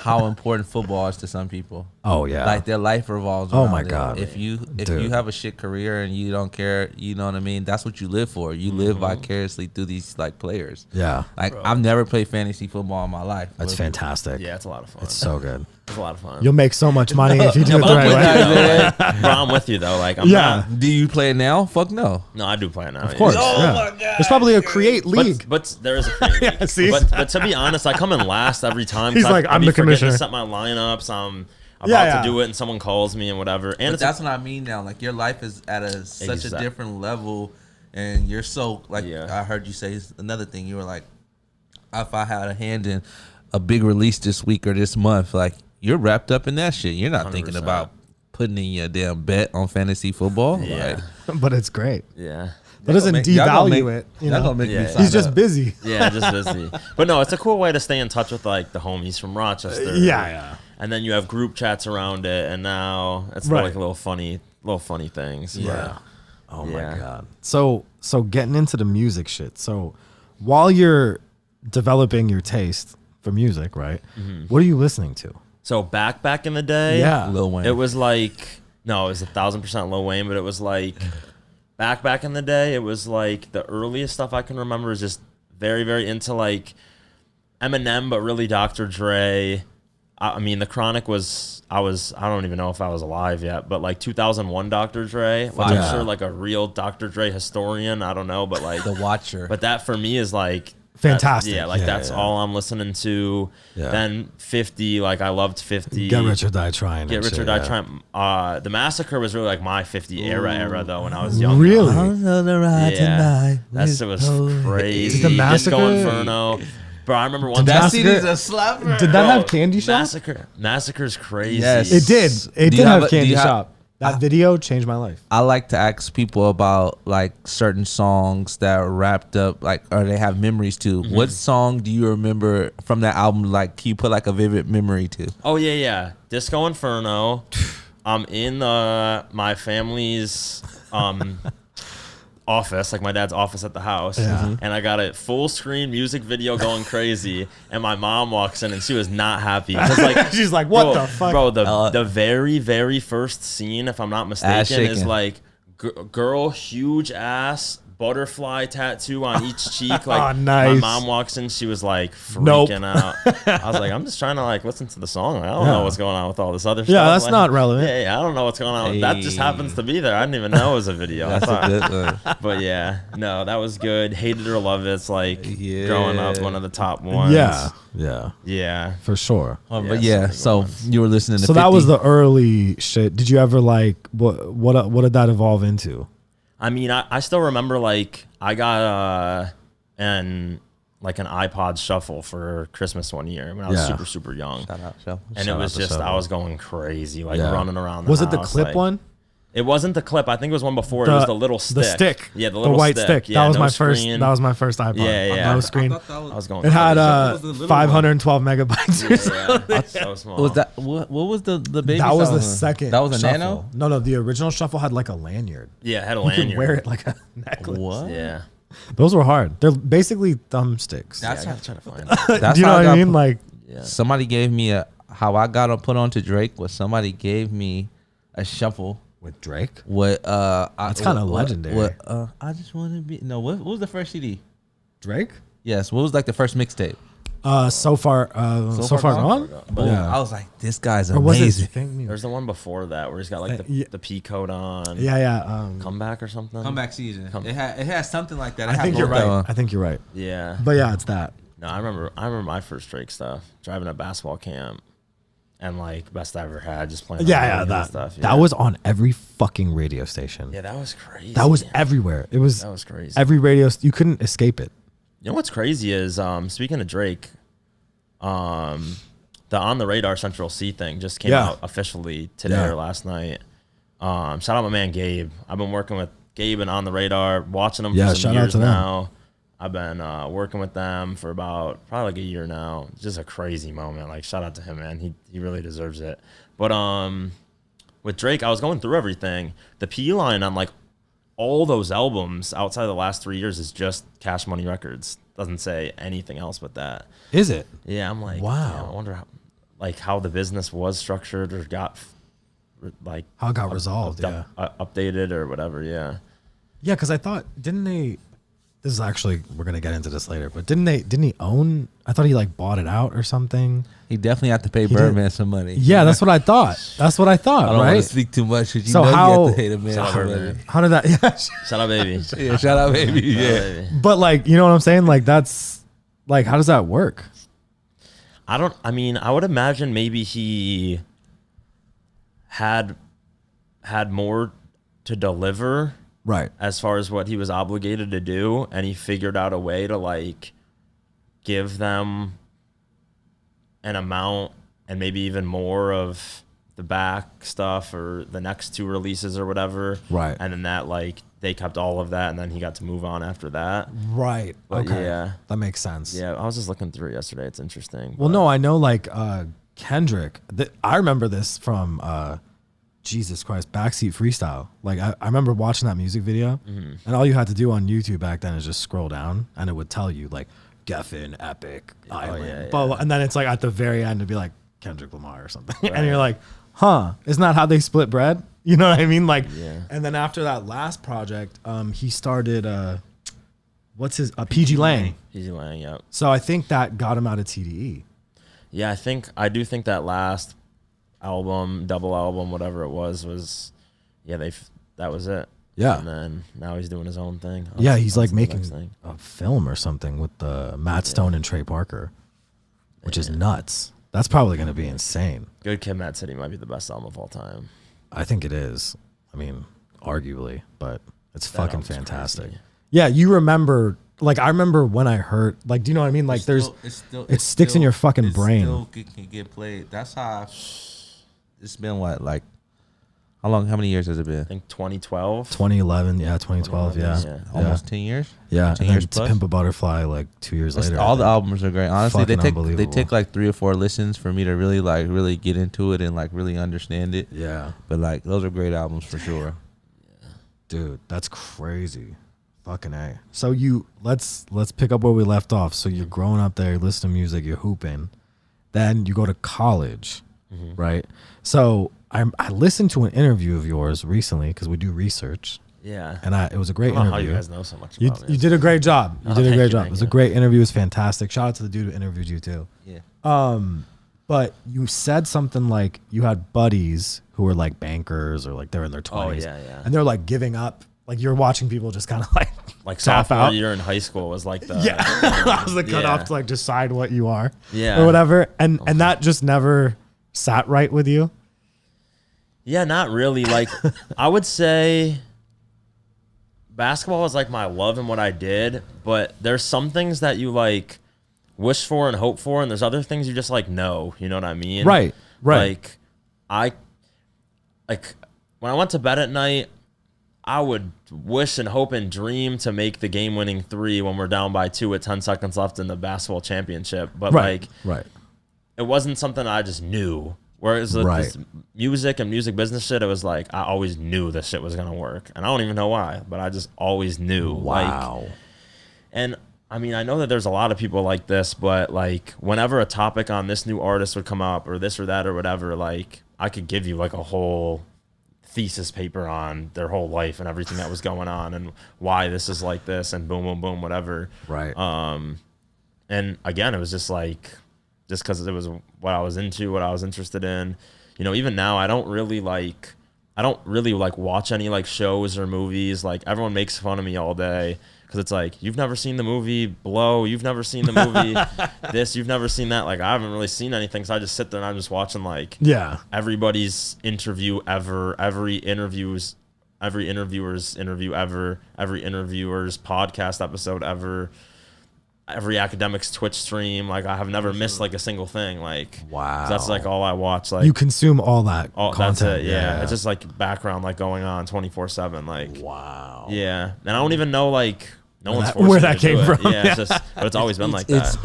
[SPEAKER 5] how important football is to some people.
[SPEAKER 3] Oh yeah.
[SPEAKER 5] Like their life revolves
[SPEAKER 3] Oh,
[SPEAKER 5] around
[SPEAKER 3] my
[SPEAKER 5] it.
[SPEAKER 3] God.
[SPEAKER 5] If you
[SPEAKER 3] Dude.
[SPEAKER 5] have a shit career and you don't care, you know what I mean? That's what you live for. You live vicariously through these like players.
[SPEAKER 3] yeah.
[SPEAKER 5] Like I've never played fantasy football in my life.
[SPEAKER 3] That's
[SPEAKER 5] But-
[SPEAKER 3] fantastic.
[SPEAKER 4] Yeah, it's a lot of fun.
[SPEAKER 3] It's so good.
[SPEAKER 4] It's a lot of fun.
[SPEAKER 3] You'll make so much money if you do it the
[SPEAKER 4] I'm
[SPEAKER 3] right
[SPEAKER 4] with
[SPEAKER 3] way.
[SPEAKER 4] you, though. Like, bro, I'm with you though. Like, I'm
[SPEAKER 3] Yeah.
[SPEAKER 5] Do you play it now? Fuck no.
[SPEAKER 4] No, I do play it now.
[SPEAKER 3] Of course. yeah. There's probably a create league.
[SPEAKER 4] But there is a create league.
[SPEAKER 3] Yeah, see?
[SPEAKER 4] But to be honest, I come in last every time. 'cause
[SPEAKER 3] He's like,
[SPEAKER 4] I
[SPEAKER 3] I'm
[SPEAKER 4] be
[SPEAKER 3] the
[SPEAKER 4] forgetting
[SPEAKER 3] commissioner.
[SPEAKER 4] to set my lineups. I'm about
[SPEAKER 3] Yeah.
[SPEAKER 4] to do it, and someone calls me and whatever. And
[SPEAKER 5] But
[SPEAKER 4] it's
[SPEAKER 5] that's what I mean now. Like your life is at such a
[SPEAKER 4] Exact-
[SPEAKER 5] different level, and you're so like
[SPEAKER 4] Yeah.
[SPEAKER 5] I heard you say another thing. You were like, if I had a hand in a big release this week or this month, like you're wrapped up in that shit. You're not thinking
[SPEAKER 4] 100%.
[SPEAKER 5] about putting in your damn bet on fantasy football.
[SPEAKER 4] Yeah.
[SPEAKER 5] Like,
[SPEAKER 3] But it's great.
[SPEAKER 4] yeah.
[SPEAKER 3] That doesn't
[SPEAKER 5] y'all gonna
[SPEAKER 3] devalue
[SPEAKER 5] make-
[SPEAKER 3] it. You
[SPEAKER 5] y'all
[SPEAKER 3] know?
[SPEAKER 5] gonna make me
[SPEAKER 4] Yeah.
[SPEAKER 5] sign
[SPEAKER 3] He's just
[SPEAKER 5] up.
[SPEAKER 3] busy.
[SPEAKER 4] Yeah, just busy. But no, it's a cool way to stay in touch with like the homies from Rochester.
[SPEAKER 3] Yeah.
[SPEAKER 4] And then you have group chats around it, and now it's
[SPEAKER 3] Right.
[SPEAKER 4] like little funny things.
[SPEAKER 3] Yeah. Oh my
[SPEAKER 4] Yeah.
[SPEAKER 3] god. So getting into the music shit. So while you're developing your taste for music, right? What are you listening to?
[SPEAKER 4] So back in the day,
[SPEAKER 3] Yeah.
[SPEAKER 5] Lil Wayne.
[SPEAKER 4] it was like no, it was 1,000% Lil Wayne, but it was like back in the day, it was like the earliest stuff I can remember is just very into like Eminem, but really Dr. Dre. I mean, the Chronic was I don't even know if I was alive yet, but like 2001 Dr. Dre, which
[SPEAKER 3] Yeah.
[SPEAKER 4] I'm sure like a real Dr. Dre historian, I don't know, but like
[SPEAKER 5] the Watcher.
[SPEAKER 4] but that for me is like
[SPEAKER 3] Fantastic.
[SPEAKER 4] Yeah, like
[SPEAKER 3] Yeah,
[SPEAKER 4] that's
[SPEAKER 3] yeah.
[SPEAKER 4] all I'm listening to.
[SPEAKER 3] Yeah.
[SPEAKER 4] Then 50, like I loved 50.
[SPEAKER 3] Get Rich or Die Trying.
[SPEAKER 4] Get
[SPEAKER 3] and
[SPEAKER 4] Rich or
[SPEAKER 3] shit,
[SPEAKER 4] Die
[SPEAKER 3] yeah.
[SPEAKER 4] Trying. The Massacre was really like my 50 era though when I was young.
[SPEAKER 3] Really?
[SPEAKER 4] Yeah. That shit was crazy.
[SPEAKER 3] Did the Massacre-
[SPEAKER 4] Disco Inferno. Bro, I remember one
[SPEAKER 3] Did
[SPEAKER 5] that
[SPEAKER 4] time.
[SPEAKER 3] Massacre-
[SPEAKER 5] CD's a slapper.
[SPEAKER 3] Did that have Candy Shop?
[SPEAKER 4] Massacre's crazy.
[SPEAKER 5] Yes.
[SPEAKER 3] It did. It
[SPEAKER 5] Do
[SPEAKER 3] did
[SPEAKER 5] you
[SPEAKER 3] have
[SPEAKER 5] have a- do
[SPEAKER 3] Candy
[SPEAKER 5] you have-
[SPEAKER 3] Shop. That video changed my life.
[SPEAKER 5] I like to ask people about like certain songs that are wrapped up, like or they have memories to. What song do you remember from that album? Like, can you put like a vivid memory to?
[SPEAKER 4] Oh yeah. Disco Inferno. I'm in my family's office, like my dad's office at the house,
[SPEAKER 3] Yeah.
[SPEAKER 4] and I got a full screen music video going crazy, and my mom walks in and she was not happy. 'Cause, like,
[SPEAKER 3] She's like, "What
[SPEAKER 4] bro,
[SPEAKER 3] the fuck?"
[SPEAKER 4] Bro, the very first scene, if I'm not mistaken, is
[SPEAKER 5] shaking.
[SPEAKER 4] like girl, huge ass, butterfly tattoo on each cheek. Like
[SPEAKER 3] Oh, nice.
[SPEAKER 4] my mom walks in, she was like
[SPEAKER 3] Nope.
[SPEAKER 4] freaking out. I was like, I'm just trying to like listen to the song. Like, I don't
[SPEAKER 3] Yeah.
[SPEAKER 4] know what's going on with all this other stuff.
[SPEAKER 3] Yeah, that's
[SPEAKER 4] Like,
[SPEAKER 3] not relevant.
[SPEAKER 4] Yeah, I don't know what's going on. That just
[SPEAKER 5] Hey.
[SPEAKER 4] happens to be there. I didn't even know it was a video. I
[SPEAKER 5] That's a
[SPEAKER 4] thought-
[SPEAKER 5] good one.
[SPEAKER 4] but yeah, no, that was good. Hated or love it's like
[SPEAKER 5] Yeah.
[SPEAKER 4] growing up, one of the top ones.
[SPEAKER 3] Yeah,
[SPEAKER 4] Yeah.
[SPEAKER 3] for sure.
[SPEAKER 5] But
[SPEAKER 4] Yeah,
[SPEAKER 5] yeah,
[SPEAKER 4] some
[SPEAKER 5] so
[SPEAKER 4] good ones.
[SPEAKER 5] you were listening to
[SPEAKER 3] So that
[SPEAKER 5] 50.
[SPEAKER 3] was the early shit. Did you ever like what did that evolve into?
[SPEAKER 4] I mean, I still remember like I got an iPod Shuffle for Christmas one year when I was
[SPEAKER 3] Yeah.
[SPEAKER 4] super young.
[SPEAKER 5] Shout out, Shell.
[SPEAKER 4] And
[SPEAKER 3] Shout
[SPEAKER 4] it was
[SPEAKER 3] out to
[SPEAKER 4] just
[SPEAKER 3] Shuffle.
[SPEAKER 4] I was going crazy, like
[SPEAKER 3] Yeah.
[SPEAKER 4] running around the
[SPEAKER 3] Was it the
[SPEAKER 4] house,
[SPEAKER 3] clip
[SPEAKER 4] like-
[SPEAKER 3] one?
[SPEAKER 4] It wasn't the clip. I think it was one before. It was the little stick.
[SPEAKER 3] The stick.
[SPEAKER 4] Yeah, the little
[SPEAKER 3] white stick.
[SPEAKER 4] Yeah,
[SPEAKER 3] that was
[SPEAKER 4] no
[SPEAKER 3] my first.
[SPEAKER 4] screen.
[SPEAKER 3] That was my first iPod.
[SPEAKER 4] Yeah.
[SPEAKER 3] No screen.
[SPEAKER 4] I was going.
[SPEAKER 3] It had
[SPEAKER 4] crazy.
[SPEAKER 3] 512 megabytes. Or something.
[SPEAKER 4] Yeah, so small.
[SPEAKER 5] Was that what was the baby?
[SPEAKER 3] That was the
[SPEAKER 5] song?
[SPEAKER 3] second.
[SPEAKER 5] That was a
[SPEAKER 3] shuffle.
[SPEAKER 5] nano.
[SPEAKER 3] No, the original shuffle had like a lanyard.
[SPEAKER 4] Yeah, it had a
[SPEAKER 3] You
[SPEAKER 4] lanyard.
[SPEAKER 3] could wear it like a necklace.
[SPEAKER 5] What?
[SPEAKER 4] Yeah.
[SPEAKER 3] Those were hard. They're basically thumbsticks.
[SPEAKER 5] That's
[SPEAKER 4] I
[SPEAKER 5] how,
[SPEAKER 4] gotta try to find it.
[SPEAKER 5] that's
[SPEAKER 3] Do you know
[SPEAKER 5] how
[SPEAKER 3] what
[SPEAKER 5] got
[SPEAKER 3] I mean?
[SPEAKER 5] put-
[SPEAKER 3] Like,
[SPEAKER 4] Yeah.
[SPEAKER 5] somebody gave me how I got put on to Drake was somebody gave me a shuffle.
[SPEAKER 3] with Drake.
[SPEAKER 5] What
[SPEAKER 3] That's kinda legendary.
[SPEAKER 5] I just want to be what was the first CD?
[SPEAKER 3] Drake?
[SPEAKER 5] Yes, what was like the first mixtape?
[SPEAKER 3] So far gone.
[SPEAKER 5] Boom.
[SPEAKER 3] Yeah.
[SPEAKER 5] I was like, this guy's
[SPEAKER 3] Or was it
[SPEAKER 5] amazing.
[SPEAKER 3] Think
[SPEAKER 4] There's the one before that where he's got like
[SPEAKER 3] yeah.
[SPEAKER 4] the P code on.
[SPEAKER 3] Yeah.
[SPEAKER 4] Comeback or something.
[SPEAKER 5] Comeback season. It has something like that.
[SPEAKER 3] I think you're right. I think you're right.
[SPEAKER 4] Yeah.
[SPEAKER 3] But yeah, it's that.
[SPEAKER 4] No, I remember my first Drake stuff. Driving a basketball camp, and like best I ever had, just playing.
[SPEAKER 3] That
[SPEAKER 4] stuff.
[SPEAKER 3] That was on every fucking radio station.
[SPEAKER 4] Yeah, that was crazy.
[SPEAKER 3] That was everywhere. That was
[SPEAKER 4] crazy.
[SPEAKER 3] Every radio, you couldn't escape it.
[SPEAKER 4] You know what's crazy is speaking of Drake, the On the Radar Central C thing just came out officially today or last night. Shout out my man Gabe. I've been working with Gabe and On the Radar, watching them for some years now. I've been working with them for about probably like a year now. It's just a crazy moment. Like, shout out to him, man. He really deserves it. But with Drake, I was going through everything. The P line on like all those albums outside of the last 3 years is just Cash Money Records. Doesn't say anything else but that.
[SPEAKER 3] Is it?
[SPEAKER 4] Yeah, I'm like,
[SPEAKER 3] wow.
[SPEAKER 4] Damn, I wonder how the business was structured or got like
[SPEAKER 3] how it got resolved,
[SPEAKER 4] updated or whatever. Yeah,
[SPEAKER 3] because I thought, didn't they? This is actually, we're gonna get into this later, but didn't he own? I thought he like bought it out or something.
[SPEAKER 5] He definitely had to pay Birdman some money.
[SPEAKER 3] Yeah, that's what I thought. I don't
[SPEAKER 5] want
[SPEAKER 3] right?
[SPEAKER 5] to speak too much.
[SPEAKER 3] So
[SPEAKER 5] you
[SPEAKER 3] how?
[SPEAKER 5] have to pay the man some money.
[SPEAKER 3] How did that? Yeah.
[SPEAKER 4] Shout out, baby.
[SPEAKER 5] Yeah, shout out, baby. Yeah.
[SPEAKER 3] But like, you know what I'm saying? Like, that's like, how does that work?
[SPEAKER 4] I would imagine maybe he had more to deliver,
[SPEAKER 3] right,
[SPEAKER 4] as far as what he was obligated to do, and he figured out a way to like give them an amount and maybe even more of the back stuff or the next two releases or whatever,
[SPEAKER 3] right,
[SPEAKER 4] and then that like they kept all of that and then he got to move on after that,
[SPEAKER 3] right.
[SPEAKER 4] But
[SPEAKER 3] okay,
[SPEAKER 4] yeah,
[SPEAKER 3] that makes sense.
[SPEAKER 4] Yeah, I was just looking through it yesterday. It's interesting.
[SPEAKER 3] Well, no, I know like Kendrick, I remember this from Jesus Christ, Backseat Freestyle. Like I remember watching that music video, and all you had to do on YouTube back then is just scroll down, and it would tell you like Geffen, Epic, Island, blah, blah, and then it's like at the very end it'd be like Kendrick Lamar or something, right. And you're like, huh, isn't that how they split bread? You know what I mean? Like, and then after that last project, he started what's his PG Lang.
[SPEAKER 4] PG Lang, yeah.
[SPEAKER 3] So I think that got him out of TDE.
[SPEAKER 4] Yeah, I do think that last album, double album, whatever it was that was it.
[SPEAKER 3] Yeah.
[SPEAKER 4] And then now he's doing his own thing.
[SPEAKER 3] Yeah, he's like making a film or something with Matt Stone and Trey Parker, which is nuts. That's probably going to be insane.
[SPEAKER 4] Good Kid, Mad City might be the best album of all time.
[SPEAKER 3] I think it is. I mean, arguably, but it's fucking fantastic.
[SPEAKER 4] Crazy.
[SPEAKER 3] Yeah, you remember, like, I remember when I heard, like, do you know what I mean? Like, it sticks in your fucking brain.
[SPEAKER 5] Still can get played. That's how it's been, like, how many years has it been?
[SPEAKER 4] I think 2012.
[SPEAKER 3] 2011, yeah, 2012, yeah.
[SPEAKER 5] Almost 10 years?
[SPEAKER 3] Yeah,
[SPEAKER 5] 10
[SPEAKER 3] and
[SPEAKER 5] years
[SPEAKER 3] then
[SPEAKER 5] plus?
[SPEAKER 3] Pimp a Butterfly, like, 2 years later.
[SPEAKER 5] All the albums are great. Honestly, they
[SPEAKER 3] Fucking
[SPEAKER 5] take like 3 or 4 listens for me to really get into it and, like, really understand it.
[SPEAKER 3] Yeah.
[SPEAKER 5] But, like, those are great albums for sure.
[SPEAKER 3] Dude, that's crazy. Fucking A. So let's pick up where we left off. So you're growing up there, you listen to music, you're hooping. Then you go to college, right? So I listened to an interview of yours recently because we do research.
[SPEAKER 4] Yeah.
[SPEAKER 3] And it was a great interview.
[SPEAKER 4] How you guys know so much about me.
[SPEAKER 3] You did a great job. You did a great job. It was
[SPEAKER 4] you.
[SPEAKER 3] a great interview. It was fantastic. Shout out to the dude who interviewed you too.
[SPEAKER 5] Yeah.
[SPEAKER 3] But you said something like you had buddies who were like bankers or like they're in their 20s.
[SPEAKER 4] Oh, yeah.
[SPEAKER 3] And they're like giving up. Like you're watching people just kind of like tap
[SPEAKER 4] sophomore
[SPEAKER 3] out.
[SPEAKER 4] year in high school was like the
[SPEAKER 3] that was the cutoff to like decide what you are.
[SPEAKER 4] Yeah.
[SPEAKER 3] Or whatever. And that just never sat right with you.
[SPEAKER 4] Yeah, not really. Like I would say basketball was like my love and what I did, but there's some things that you like wish for and hope for, and there's other things you just like know. You know what I mean?
[SPEAKER 3] Right.
[SPEAKER 4] Like when I went to bed at night, I would wish and hope and dream to make the game-winning 3 when we're down by 2 with 10 seconds left in the basketball championship. But it wasn't something I just knew. Whereas with this music and music business shit, it was like I always knew this shit was gonna work, and I don't even know why, but I just always knew.
[SPEAKER 3] Wow.
[SPEAKER 4] And I mean, I know that there's a lot of people like this, but like whenever a topic on this new artist would come up or this or that or whatever, like I could give you like a whole thesis paper on their whole life and everything that was going on and why this is like this and boom, boom, boom, whatever.
[SPEAKER 3] Right.
[SPEAKER 4] And again, it was just like, just because it was what I was into, what I was interested in. You know, even now, I don't really watch any like shows or movies. Like everyone makes fun of me all day Because it's like, you've never seen the movie Blow, you've never seen the movie this, you've never seen that. Like, I haven't really seen anything, so I just sit there and I'm just watching like everybody's interview ever, every interviewer's interview ever, every interviewer's podcast episode ever, every academic's Twitch stream. Like, I have never missed like a single thing. Like,
[SPEAKER 3] wow,
[SPEAKER 4] that's like all I watch. Like,
[SPEAKER 3] you consume all that content.
[SPEAKER 4] That's it. Yeah. It's just like background, like going on 24/7. Like,
[SPEAKER 3] wow.
[SPEAKER 4] Yeah, and I don't even know like no one's
[SPEAKER 3] where that came from.
[SPEAKER 4] Yeah, it's just, but it's always been like that.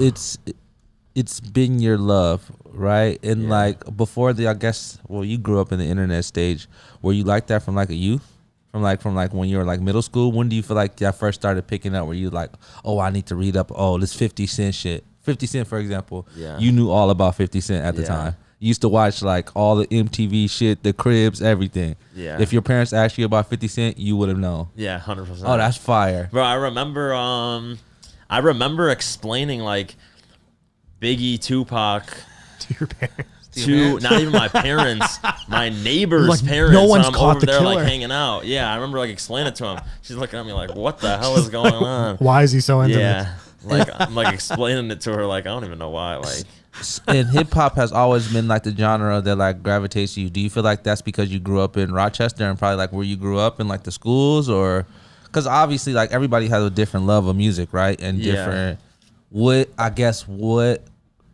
[SPEAKER 5] It's been your love, right? And like before I guess, well, you grew up in the internet stage. Were you like that from like a youth? From like when you were like middle school? When do you feel like that first started picking up? Where you like, oh, I need to read up. Oh, this 50 Cent shit. 50 Cent, for example.
[SPEAKER 4] Yeah.
[SPEAKER 5] You knew all about 50 Cent at the time. You used to watch like all the MTV shit, the Cribs, everything. Yeah. If your parents asked you about 50 Cent, you would have known.
[SPEAKER 4] Yeah, 100%.
[SPEAKER 5] Oh, that's fire.
[SPEAKER 4] Bro, I remember explaining like Biggie, Tupac
[SPEAKER 3] to your parents.
[SPEAKER 4] To not even my parents, my neighbor's
[SPEAKER 3] like,
[SPEAKER 4] parents.
[SPEAKER 3] No one's
[SPEAKER 4] I'm
[SPEAKER 3] caught
[SPEAKER 4] over
[SPEAKER 3] the
[SPEAKER 4] there
[SPEAKER 3] killer.
[SPEAKER 4] like hanging out. Yeah, I remember like explaining it to him. She's looking at me like, "What the hell is going on?
[SPEAKER 3] Why is he so into this?"
[SPEAKER 4] Like I'm like explaining it to her. Like I don't even know why. Like,
[SPEAKER 5] and hip hop has always been like the genre that like gravitates you. Do you feel like that's because you grew up in Rochester and probably like where you grew up in like the schools, or because obviously like everybody has a different love of music, right? And different. What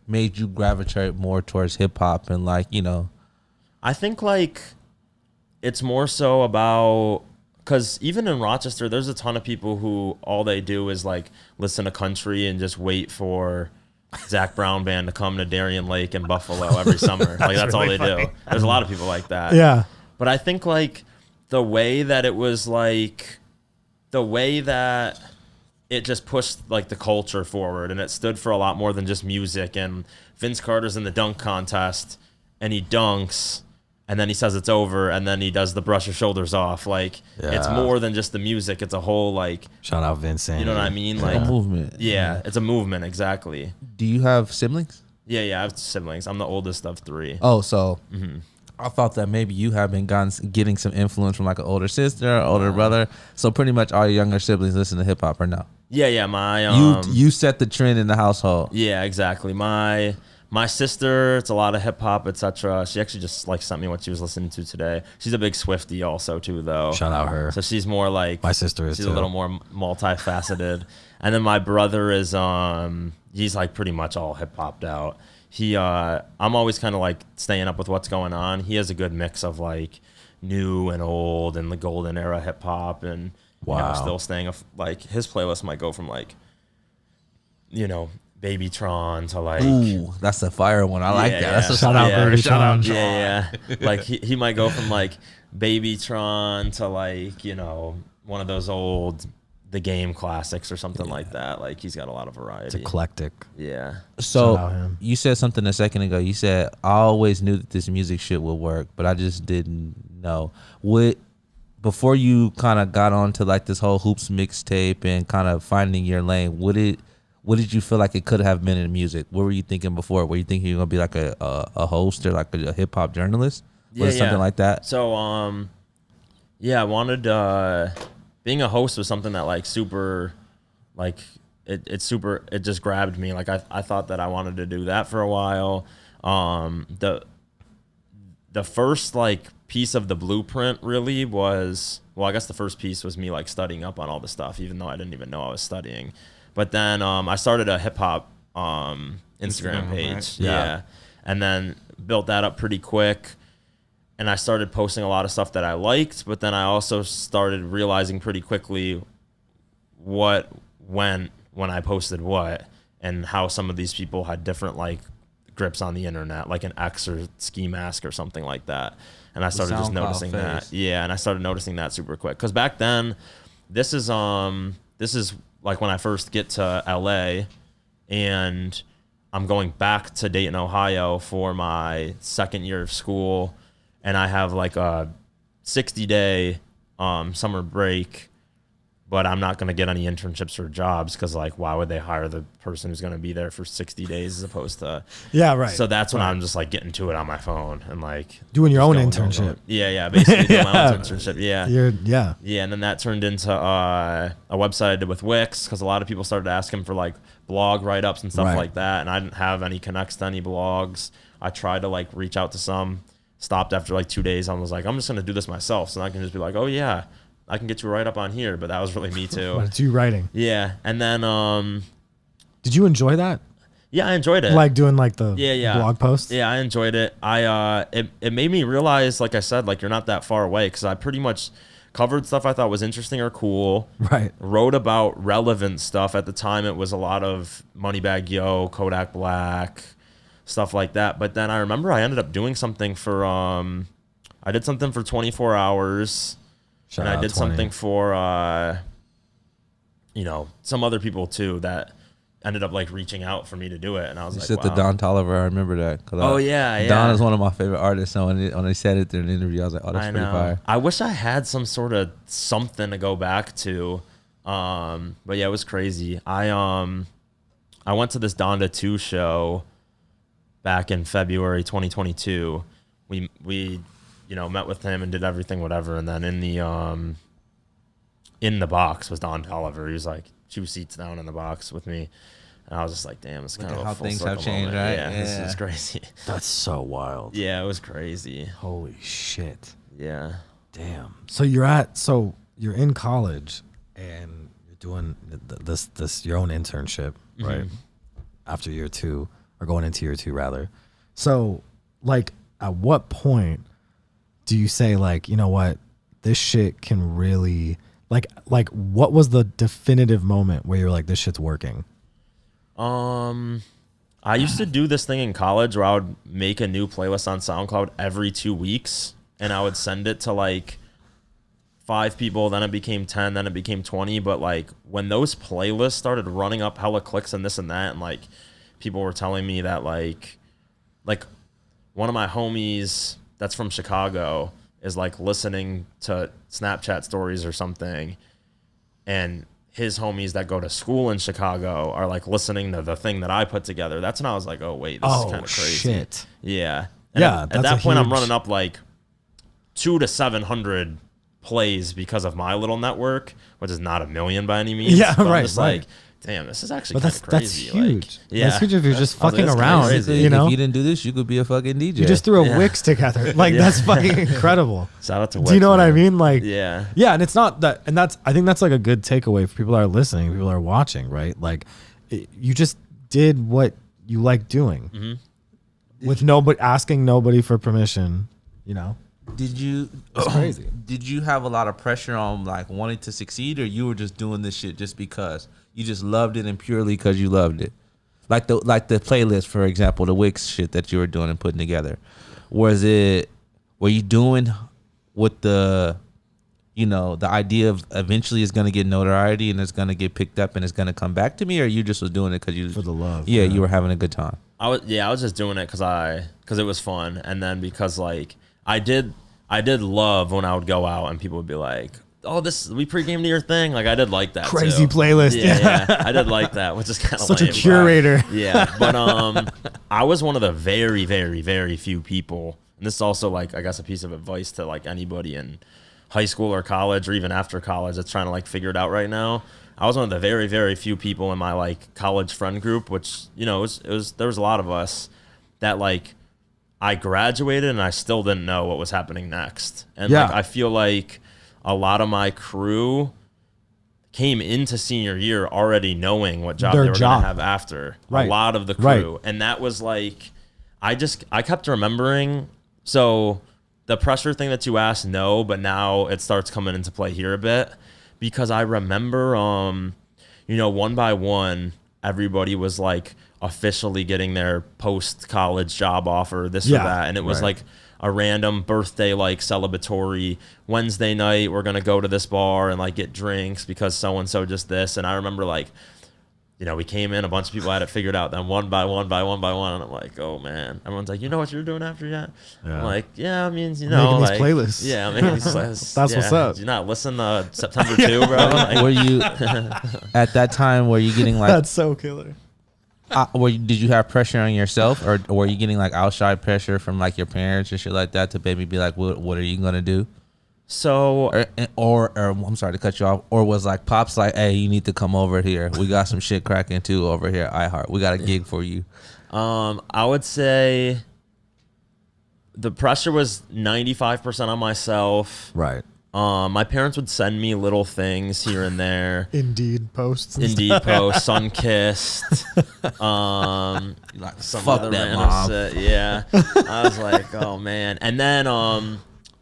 [SPEAKER 5] made you gravitate more towards hip hop and like, you know?
[SPEAKER 4] I think like it's more so about, because even in Rochester, there's a ton of people who all they do is like listen to country and just wait for Zach Brown Band to come to Darien Lake and Buffalo every summer. Like that's really all they do. There's a lot of people like that.
[SPEAKER 3] Yeah.
[SPEAKER 4] But I think like the way that it was like, the way that it just pushed like the culture forward, and it stood for a lot more than just music. And Vince Carter's in the dunk contest and he dunks and then he says it's over and then he does the brush your shoulders off. Like it's more than just the music. It's a whole like,
[SPEAKER 3] shout out Vincent.
[SPEAKER 4] You know what I mean? Like
[SPEAKER 5] a movement.
[SPEAKER 4] Yeah, it's a movement. Exactly.
[SPEAKER 5] Do you have siblings?
[SPEAKER 4] Yeah, I have siblings. I'm the oldest of 3.
[SPEAKER 5] Oh, so I thought that maybe you have been getting some influence from like an older sister, older brother. So pretty much all your younger siblings listen to hip hop or no?
[SPEAKER 4] Yeah. My
[SPEAKER 5] you set the trend in the household.
[SPEAKER 4] Yeah, exactly. My sister, it's a lot of hip hop, etc. She actually just like sent me what she was listening to today. She's a big Swiftie also too, though.
[SPEAKER 3] Shout out her.
[SPEAKER 4] So she's more like
[SPEAKER 3] my sister is.
[SPEAKER 4] She's
[SPEAKER 3] too.
[SPEAKER 4] a little more multifaceted. And then my brother is he's like pretty much all hip hopped out. I'm always kind of like staying up with what's going on. He has a good mix of like new and old and the golden era hip hop, and still staying like his playlist might go from like, you know, Babytron to like,
[SPEAKER 5] ooh, that's a fire one. I like that. That's a
[SPEAKER 3] shout out, Babytron.
[SPEAKER 4] Yeah. Like he might go from like Babytron to like, you know, one of those old The Game classics or something like that. Like he's got a lot of variety.
[SPEAKER 3] It's eclectic.
[SPEAKER 4] Yeah.
[SPEAKER 5] So you said something a second ago. You said I always knew that this music shit would work, but I just didn't know. Before you kind of got onto like this whole Hoops mixtape and kind of finding your lane, what did you feel like it could have been in music? What were you thinking before? Were you thinking you were gonna be like a host or like a hip hop journalist? Something like that?
[SPEAKER 4] So I wanted being a host was something that like super like it just grabbed me. Like I thought that I wanted to do that for a while. The first like piece of the blueprint really was, well, I guess the first piece was me like studying up on all the stuff, even though I didn't even know I was studying. But then I started a hip hop Instagram page. Right? Yeah. And then built that up pretty quick. And I started posting a lot of stuff that I liked, but then I also started realizing pretty quickly what went when I posted what, and how some of these people had different like grips on the internet, like an X or Ski Mask or something like that. And I started just noticing that. Yeah, and I started noticing that super quick. Because back then, this is like when I first get to LA, and I'm going back to Dayton, Ohio for my second year of school. And I have like a 60-day summer break but I'm not going to get any internships or jobs because, like, why would they hire the person who's going to be there for 60 days as opposed to...
[SPEAKER 3] Yeah, right.
[SPEAKER 4] So that's when I'm just, like, getting to it on my phone and, like...
[SPEAKER 3] Doing your own
[SPEAKER 4] going.
[SPEAKER 3] internship.
[SPEAKER 4] Yeah, basically doing my own internship, yeah.
[SPEAKER 3] Yeah,
[SPEAKER 4] and then that turned into a website I did with Wix because a lot of people started asking for, like, blog write-ups and stuff like that, and I didn't have any connects to any blogs. I tried to, like, reach out to some, stopped after, like, 2 days. I was like, I'm just going to do this myself, so I can just be like, oh, yeah, I can get you right up on here, but that was really me too.
[SPEAKER 3] But it's you writing.
[SPEAKER 4] Yeah, and then
[SPEAKER 3] did you enjoy that?
[SPEAKER 4] Yeah, I enjoyed it.
[SPEAKER 3] Like doing like the blog posts.
[SPEAKER 4] Yeah, I enjoyed it. It made me realize, like I said, like you're not that far away because I pretty much covered stuff I thought was interesting or cool.
[SPEAKER 3] Right.
[SPEAKER 4] Wrote about relevant stuff. At the time, it was a lot of Moneybagg Yo, Kodak Black, stuff like that. But then I remember I ended up doing something for I did something for 24 hours. And I did something for, some other people too that ended up like reaching out for me to do it. And I was
[SPEAKER 5] like, wow. The Don Tolliver, I remember that.
[SPEAKER 4] Yeah.
[SPEAKER 5] Don is one of my favorite artists. So when they said it in an interview, I was like, oh, that's pretty fire.
[SPEAKER 4] I wish I had some sort of something to go back to. But yeah, it was crazy. I went to this Donda 2 show back in February 2022. We met with him and did everything, whatever. And then in the box was Don Tolliver. He was like 2 seats down in the box with me. And I was just like, damn, it's kind of
[SPEAKER 5] how things have changed,
[SPEAKER 4] moment.
[SPEAKER 5] right?
[SPEAKER 4] Yeah, this is crazy.
[SPEAKER 3] That's so wild.
[SPEAKER 4] Yeah, it was crazy.
[SPEAKER 3] Holy shit.
[SPEAKER 4] Yeah.
[SPEAKER 3] Damn. So you're in college and you're doing this your own internship, right?
[SPEAKER 4] Mm-hmm.
[SPEAKER 3] After year 2, or going into year 2 rather. So like at what point do you say, like, you know what, this shit can really, like what was the definitive moment where you're like, this shit's working?
[SPEAKER 4] I used to do this thing in college where I would make a new playlist on SoundCloud every 2 weeks, and I would send it to like 5 people, then it became 10, then it became 20. But like when those playlists started running up hella clicks and this and that, and like people were telling me that like one of my homies that's from Chicago is like listening to Snapchat stories or something, and his homies that go to school in Chicago are like listening to the thing that I put together. That's when I was like, oh wait, this is kind of crazy.
[SPEAKER 3] Shit.
[SPEAKER 4] Yeah.
[SPEAKER 3] And
[SPEAKER 4] at that point I'm running up like 200 to 700 plays because of my little network, which is not a million by any means.
[SPEAKER 3] Yeah,
[SPEAKER 4] but
[SPEAKER 3] right.
[SPEAKER 4] I'm just like, damn, this is actually kind of crazy.
[SPEAKER 3] That's huge.
[SPEAKER 4] Like, yeah.
[SPEAKER 3] That's huge if you're just fucking
[SPEAKER 4] like,
[SPEAKER 3] around.
[SPEAKER 4] crazy.
[SPEAKER 3] You know?
[SPEAKER 5] If you didn't do this, you could be a fucking DJ.
[SPEAKER 3] You just threw a Wix together. Like that's fucking incredible.
[SPEAKER 4] Shout out to Wix.
[SPEAKER 3] Do you know what I
[SPEAKER 4] man.
[SPEAKER 3] mean? Like,
[SPEAKER 4] yeah.
[SPEAKER 3] And it's not that, and I think that's like a good takeaway for people that are listening, people that are watching, right? Like, you just did what you like doing, with asking nobody for permission. You know. It's crazy.
[SPEAKER 5] Did you have a lot of pressure on like wanting to succeed, or you were just doing this shit just because you just loved it and purely because you loved it? Like the playlist, for example, the Wix shit that you were doing and putting together. Were you doing with the idea of eventually it's gonna get notoriety and it's gonna get picked up and it's gonna come back to me, or you just was doing it because you
[SPEAKER 3] for the love?
[SPEAKER 5] Yeah, you were having a good time.
[SPEAKER 4] I was just doing it because it was fun, and then because like I did love when I would go out and people would be like, oh, we pregame to your thing. Like I did like that
[SPEAKER 3] crazy
[SPEAKER 4] too.
[SPEAKER 3] playlist.
[SPEAKER 4] Yeah, I did like that, which is kind of
[SPEAKER 3] such
[SPEAKER 4] lame,
[SPEAKER 3] a curator.
[SPEAKER 4] Yeah, but I was one of the very, very, very few people, and this is also like I guess a piece of advice to like anybody in high school or college or even after college that's trying to like figure it out right now. I was one of the very, very few people in my like college friend group, which there was a lot of us that like I graduated and I still didn't know what was happening next. And like I feel like a lot of my crew came into senior year already knowing what job they were going to have after.
[SPEAKER 3] Right.
[SPEAKER 4] A lot of the crew. Right. And that was like, I kept remembering. So the pressure thing that you asked, no, but now it starts coming into play here a bit, because I remember, one by one, everybody was like officially getting their post-college job offer, this or that. And it was like a random birthday, like celebratory Wednesday night. We're going to go to this bar and like get drinks because so-and-so just this. And I remember like we came in, a bunch of people had it figured out. Then one by one, and I'm like, oh man. Everyone's like, you know what you're doing after yet?
[SPEAKER 3] Yeah.
[SPEAKER 4] I'm like, yeah, I mean,
[SPEAKER 3] making
[SPEAKER 4] like
[SPEAKER 3] these playlists.
[SPEAKER 4] Yeah, I'm making these playlists.
[SPEAKER 3] That's what's up.
[SPEAKER 4] Did you not listen to September 2, bro? Like,
[SPEAKER 5] Were you at that time? Were you getting like?
[SPEAKER 3] That's so killer.
[SPEAKER 5] Did you have pressure on yourself, or were you getting like outside pressure from like your parents or shit like that to maybe be like, what are you gonna do?
[SPEAKER 4] so
[SPEAKER 5] Or I'm sorry to cut you off. Or was like Pops like, hey, you need to come over here. We got some shit cracking too over here. iHeart. We got a gig for you.
[SPEAKER 4] I would say the pressure was 95% on myself.
[SPEAKER 3] Right.
[SPEAKER 4] My parents would send me little things here and there.
[SPEAKER 3] Indeed posts.
[SPEAKER 4] Indeed post, Sunkissed.
[SPEAKER 5] Like,
[SPEAKER 4] Some
[SPEAKER 5] fuck
[SPEAKER 4] other
[SPEAKER 5] that,
[SPEAKER 4] random
[SPEAKER 5] mom.
[SPEAKER 4] shit. Yeah. I was like, oh man. And then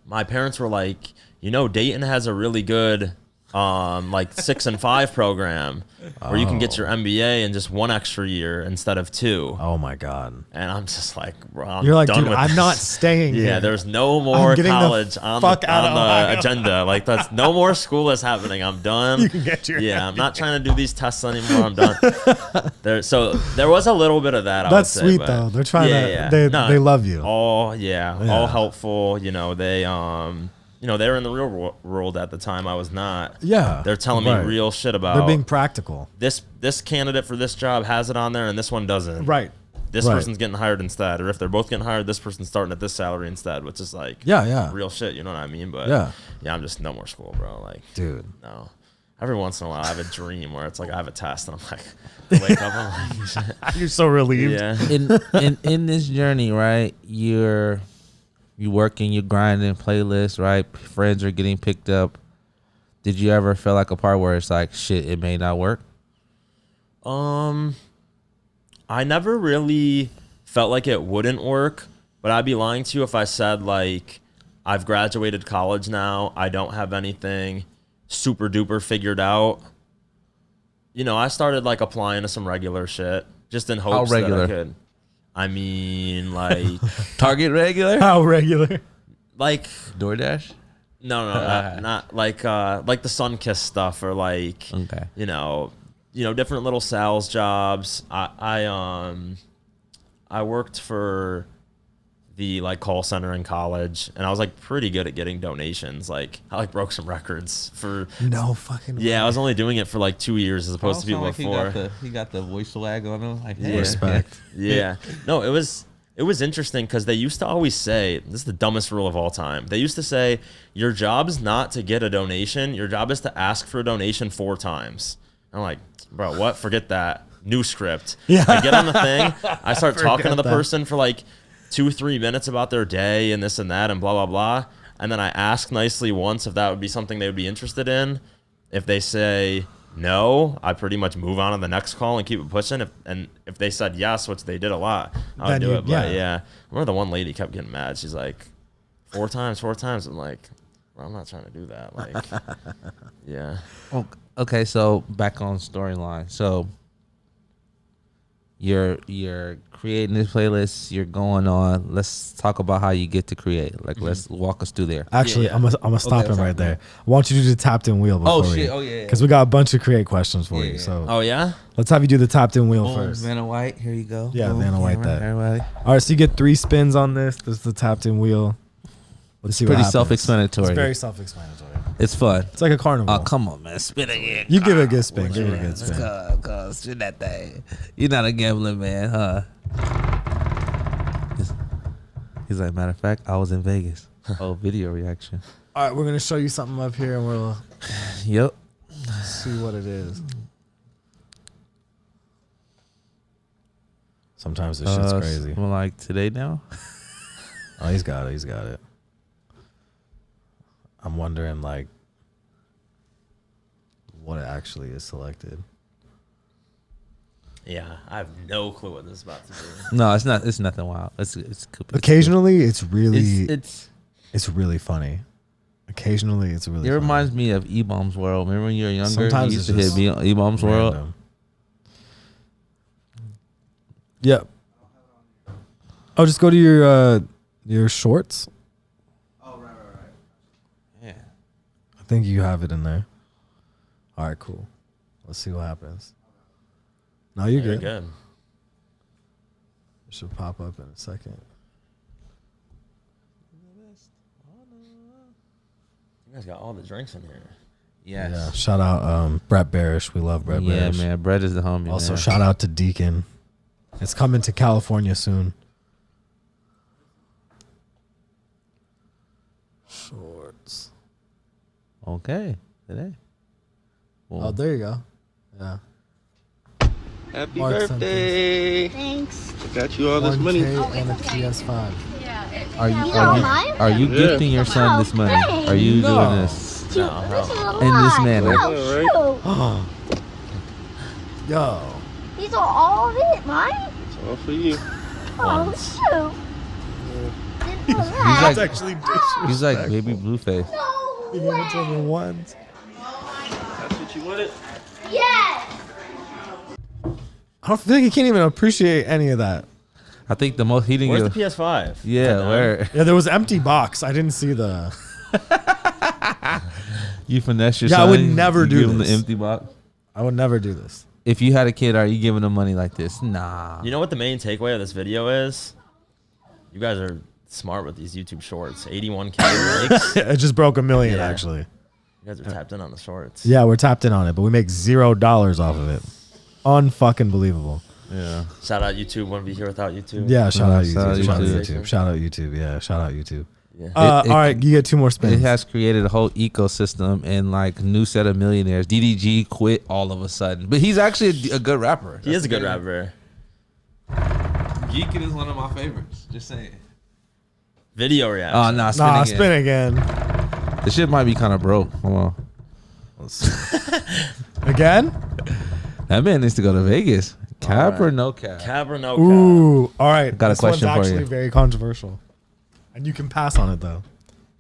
[SPEAKER 4] my parents were like, Dayton has a really good like 6 and 5 program where you can get your MBA in just 1 extra year instead of 2.
[SPEAKER 3] Oh my God.
[SPEAKER 4] And I'm just like, bro, I'm
[SPEAKER 3] You're like,
[SPEAKER 4] done
[SPEAKER 3] dude,
[SPEAKER 4] with
[SPEAKER 3] I'm
[SPEAKER 4] this.
[SPEAKER 3] not staying here.
[SPEAKER 4] Yeah, there's no more
[SPEAKER 3] getting the
[SPEAKER 4] college on
[SPEAKER 3] fuck out of
[SPEAKER 4] the
[SPEAKER 3] Ohio.
[SPEAKER 4] agenda. Like, that's no more school is happening. I'm done.
[SPEAKER 3] You can get your
[SPEAKER 4] I'm not trying to do these tests anymore. I'm done. So there was a little bit of that.
[SPEAKER 3] That's
[SPEAKER 4] I would say,
[SPEAKER 3] sweet
[SPEAKER 4] but
[SPEAKER 3] though. They're trying to. They love you.
[SPEAKER 4] All
[SPEAKER 3] Yeah.
[SPEAKER 4] all helpful. They were in the real world at the time. I was not.
[SPEAKER 3] Yeah.
[SPEAKER 4] They're telling me
[SPEAKER 3] Right.
[SPEAKER 4] real shit about
[SPEAKER 3] They're being practical.
[SPEAKER 4] this candidate for this job has it on there and this one doesn't.
[SPEAKER 3] Right.
[SPEAKER 4] This
[SPEAKER 3] Right.
[SPEAKER 4] person's getting hired instead, or if they're both getting hired, this person's starting at this salary instead, which is like
[SPEAKER 3] Yeah.
[SPEAKER 4] real shit. You know what I mean? But
[SPEAKER 3] Yeah.
[SPEAKER 4] I'm just no more school, bro. Like,
[SPEAKER 3] Dude.
[SPEAKER 4] no. Every once in a while, I have a dream where it's like I have a test and I'm like, I wake up, I'm like,
[SPEAKER 3] You're so relieved.
[SPEAKER 4] yeah.
[SPEAKER 5] In this journey, right? You working, you grinding playlists, right? Friends are getting picked up. Did you ever feel like a part where it's like, shit, it may not work?
[SPEAKER 4] I never really felt like it wouldn't work, but I'd be lying to you if I said like I've graduated college now, I don't have anything super duper figured out. I started like applying to some regular shit just in hopes that
[SPEAKER 5] regular?
[SPEAKER 4] I could. I mean, like,
[SPEAKER 5] Target regular?
[SPEAKER 3] How regular?
[SPEAKER 4] like
[SPEAKER 5] DoorDash?
[SPEAKER 4] no, not like the Sunkissed stuff or like
[SPEAKER 5] Okay.
[SPEAKER 4] different little sales jobs. I worked for the like call center in college, and I was like pretty good at getting donations. Like I like broke some records for.
[SPEAKER 3] No fucking way.
[SPEAKER 4] Yeah, I was only doing it for like 2 years as opposed to people before.
[SPEAKER 5] He got the voice swag on him. Like,
[SPEAKER 4] Yeah.
[SPEAKER 3] Respect.
[SPEAKER 4] Yeah. No, it was interesting because they used to always say, this is the dumbest rule of all time. They used to say, your job is not to get a donation. Your job is to ask for a donation 4 times. I'm like, bro, what? Forget that. New script.
[SPEAKER 3] Yeah.
[SPEAKER 4] I get on the thing. I start talking to
[SPEAKER 3] Forget
[SPEAKER 4] the
[SPEAKER 3] that.
[SPEAKER 4] person for like 2-3 minutes about their day and this and that and blah, blah, blah. And then I ask nicely once if that would be something they would be interested in. If they say no, I pretty much move on to the next call and keep it pushing. If they said yes, which they did a lot, I would
[SPEAKER 3] Then
[SPEAKER 4] do
[SPEAKER 3] you-
[SPEAKER 4] it. But yeah, I remember the one lady kept getting mad. She's like, 4 times. I'm like, well, I'm not trying to do that. Like, yeah.
[SPEAKER 5] Okay, so back on storyline. So you're creating this playlist, you're going on. Let's talk about how you get to create. Like, let's walk us through there.
[SPEAKER 3] Actually,
[SPEAKER 4] Yeah.
[SPEAKER 3] I'm gonna stop him right there. I want you to do the tapped in wheel before
[SPEAKER 5] shit. Oh, yeah.
[SPEAKER 3] Because we got a bunch of create questions for you.
[SPEAKER 5] Yeah.
[SPEAKER 3] So
[SPEAKER 4] Oh, yeah?
[SPEAKER 3] let's have you do the tapped in wheel
[SPEAKER 5] Boom,
[SPEAKER 3] first.
[SPEAKER 5] Vanna White, here you go.
[SPEAKER 3] Yeah,
[SPEAKER 5] Boom,
[SPEAKER 3] Vanna White
[SPEAKER 5] camera,
[SPEAKER 3] that.
[SPEAKER 5] Everybody.
[SPEAKER 3] All right, so you get 3 spins on this. This is the tapped in wheel. Let's see what
[SPEAKER 5] Pretty
[SPEAKER 3] happens.
[SPEAKER 5] self-explanatory.
[SPEAKER 3] It's very self-explanatory.
[SPEAKER 5] It's fun.
[SPEAKER 3] It's like a carnival.
[SPEAKER 5] Oh, come on, man. Spin again.
[SPEAKER 3] You give it a good spin. Give it a good spin.
[SPEAKER 5] Go, spin that thing. You're not a gambling man, huh? He's like, matter of fact, I was in Vegas. Oh, video reaction.
[SPEAKER 3] All right, we're gonna show you something up here, and we'll
[SPEAKER 5] Yep.
[SPEAKER 3] see what it is. Sometimes this shit's crazy.
[SPEAKER 5] Well, like today now.
[SPEAKER 3] Oh, he's got it. He's got it. I'm wondering, like, what it actually is selected.
[SPEAKER 4] Yeah. I have no clue what this is about to do.
[SPEAKER 5] No, it's not. It's nothing wild. It's
[SPEAKER 3] Occasionally, it's really,
[SPEAKER 5] it's
[SPEAKER 3] it's really funny. Occasionally, it's really.
[SPEAKER 5] it
[SPEAKER 3] funny.
[SPEAKER 5] reminds me of E-Bombs World. Remember when you were younger?
[SPEAKER 3] Sometimes
[SPEAKER 5] you used
[SPEAKER 3] it's
[SPEAKER 5] to
[SPEAKER 3] just
[SPEAKER 5] hit E-Bombs World.
[SPEAKER 3] Random. Yep. Oh, just go to your shorts.
[SPEAKER 5] Yeah.
[SPEAKER 3] I think you have it in there. All right, cool. Let's see what happens. No, you're
[SPEAKER 4] You're
[SPEAKER 3] good.
[SPEAKER 4] good.
[SPEAKER 3] It should pop up in a second.
[SPEAKER 4] You guys got all the drinks in here.
[SPEAKER 5] Yes.
[SPEAKER 3] Yeah. Shout out Brett Barish. We love Brett
[SPEAKER 5] Yeah,
[SPEAKER 3] Barish.
[SPEAKER 5] man. Brett is the homie.
[SPEAKER 3] Also,
[SPEAKER 5] man.
[SPEAKER 3] shout out to Deacon. It's coming to California soon. Shorts.
[SPEAKER 5] Okay. Today.
[SPEAKER 3] Oh, there you go. Yeah.
[SPEAKER 2] Happy
[SPEAKER 3] Mark
[SPEAKER 2] birthday.
[SPEAKER 6] Thanks.
[SPEAKER 2] I got you all this money.
[SPEAKER 3] 1K and a PS5.
[SPEAKER 5] Are you gifting your son this money? Are you doing this
[SPEAKER 6] This is a
[SPEAKER 5] in this
[SPEAKER 6] lot.
[SPEAKER 5] manner?
[SPEAKER 6] Oh, shoot.
[SPEAKER 3] Yo.
[SPEAKER 6] These are all of it, mine?
[SPEAKER 2] It's all for you.
[SPEAKER 6] Oh, shoot. Didn't know
[SPEAKER 5] He's
[SPEAKER 6] that.
[SPEAKER 5] like,
[SPEAKER 3] Actually,
[SPEAKER 5] he's like baby Blueface.
[SPEAKER 6] No way.
[SPEAKER 3] ones.
[SPEAKER 2] That's what you wanted?
[SPEAKER 6] Yes.
[SPEAKER 3] I don't think he can't even appreciate any of that.
[SPEAKER 5] I think the most he didn't
[SPEAKER 4] Where's the
[SPEAKER 5] give.
[SPEAKER 4] PS5?
[SPEAKER 5] Yeah, where
[SPEAKER 3] Yeah, there was an empty box. I didn't see the.
[SPEAKER 5] you finesse your
[SPEAKER 3] Yeah, I
[SPEAKER 5] son.
[SPEAKER 3] would never
[SPEAKER 5] you
[SPEAKER 3] do
[SPEAKER 5] give him
[SPEAKER 3] this.
[SPEAKER 5] the empty box.
[SPEAKER 3] I would never do this.
[SPEAKER 5] If you had a kid, are you giving him money like this? Nah.
[SPEAKER 4] You know what the main takeaway of this video is? You guys are smart with these YouTube shorts. 81K likes.
[SPEAKER 3] It just broke 1 million,
[SPEAKER 4] Yeah.
[SPEAKER 3] actually.
[SPEAKER 4] You guys are tapped in on the shorts.
[SPEAKER 3] Yeah, we're tapped in on it, but we make $0 off of it. Unfucking believable.
[SPEAKER 5] Yeah.
[SPEAKER 4] Shout out YouTube. Wouldn't be here without YouTube.
[SPEAKER 3] Yeah, shout out
[SPEAKER 5] Shout out
[SPEAKER 3] YouTube. Shout out
[SPEAKER 5] YouTube.
[SPEAKER 3] YouTube. Shout out YouTube. Yeah, shout out YouTube.
[SPEAKER 4] Yeah.
[SPEAKER 5] It-
[SPEAKER 3] All right, you get 2 more spins.
[SPEAKER 5] It has created a whole ecosystem and like new set of millionaires. DDG quit all of a sudden, but he's actually a good rapper.
[SPEAKER 4] He is a good rapper.
[SPEAKER 5] Geeking is one of my favorites. Just saying.
[SPEAKER 4] Video reaction.
[SPEAKER 5] Oh, nah, spin
[SPEAKER 3] Nah,
[SPEAKER 5] again.
[SPEAKER 3] spin again.
[SPEAKER 5] This shit might be kind of broke. Hold on.
[SPEAKER 3] Again?
[SPEAKER 5] That man needs to go to Vegas. Cap or
[SPEAKER 4] right.
[SPEAKER 5] no cap?
[SPEAKER 4] Cap or no cap?
[SPEAKER 3] Ooh, all right.
[SPEAKER 5] Got a
[SPEAKER 3] this
[SPEAKER 5] question
[SPEAKER 3] one's
[SPEAKER 5] for
[SPEAKER 3] actually
[SPEAKER 5] you.
[SPEAKER 3] very controversial. And you can pass on it, though.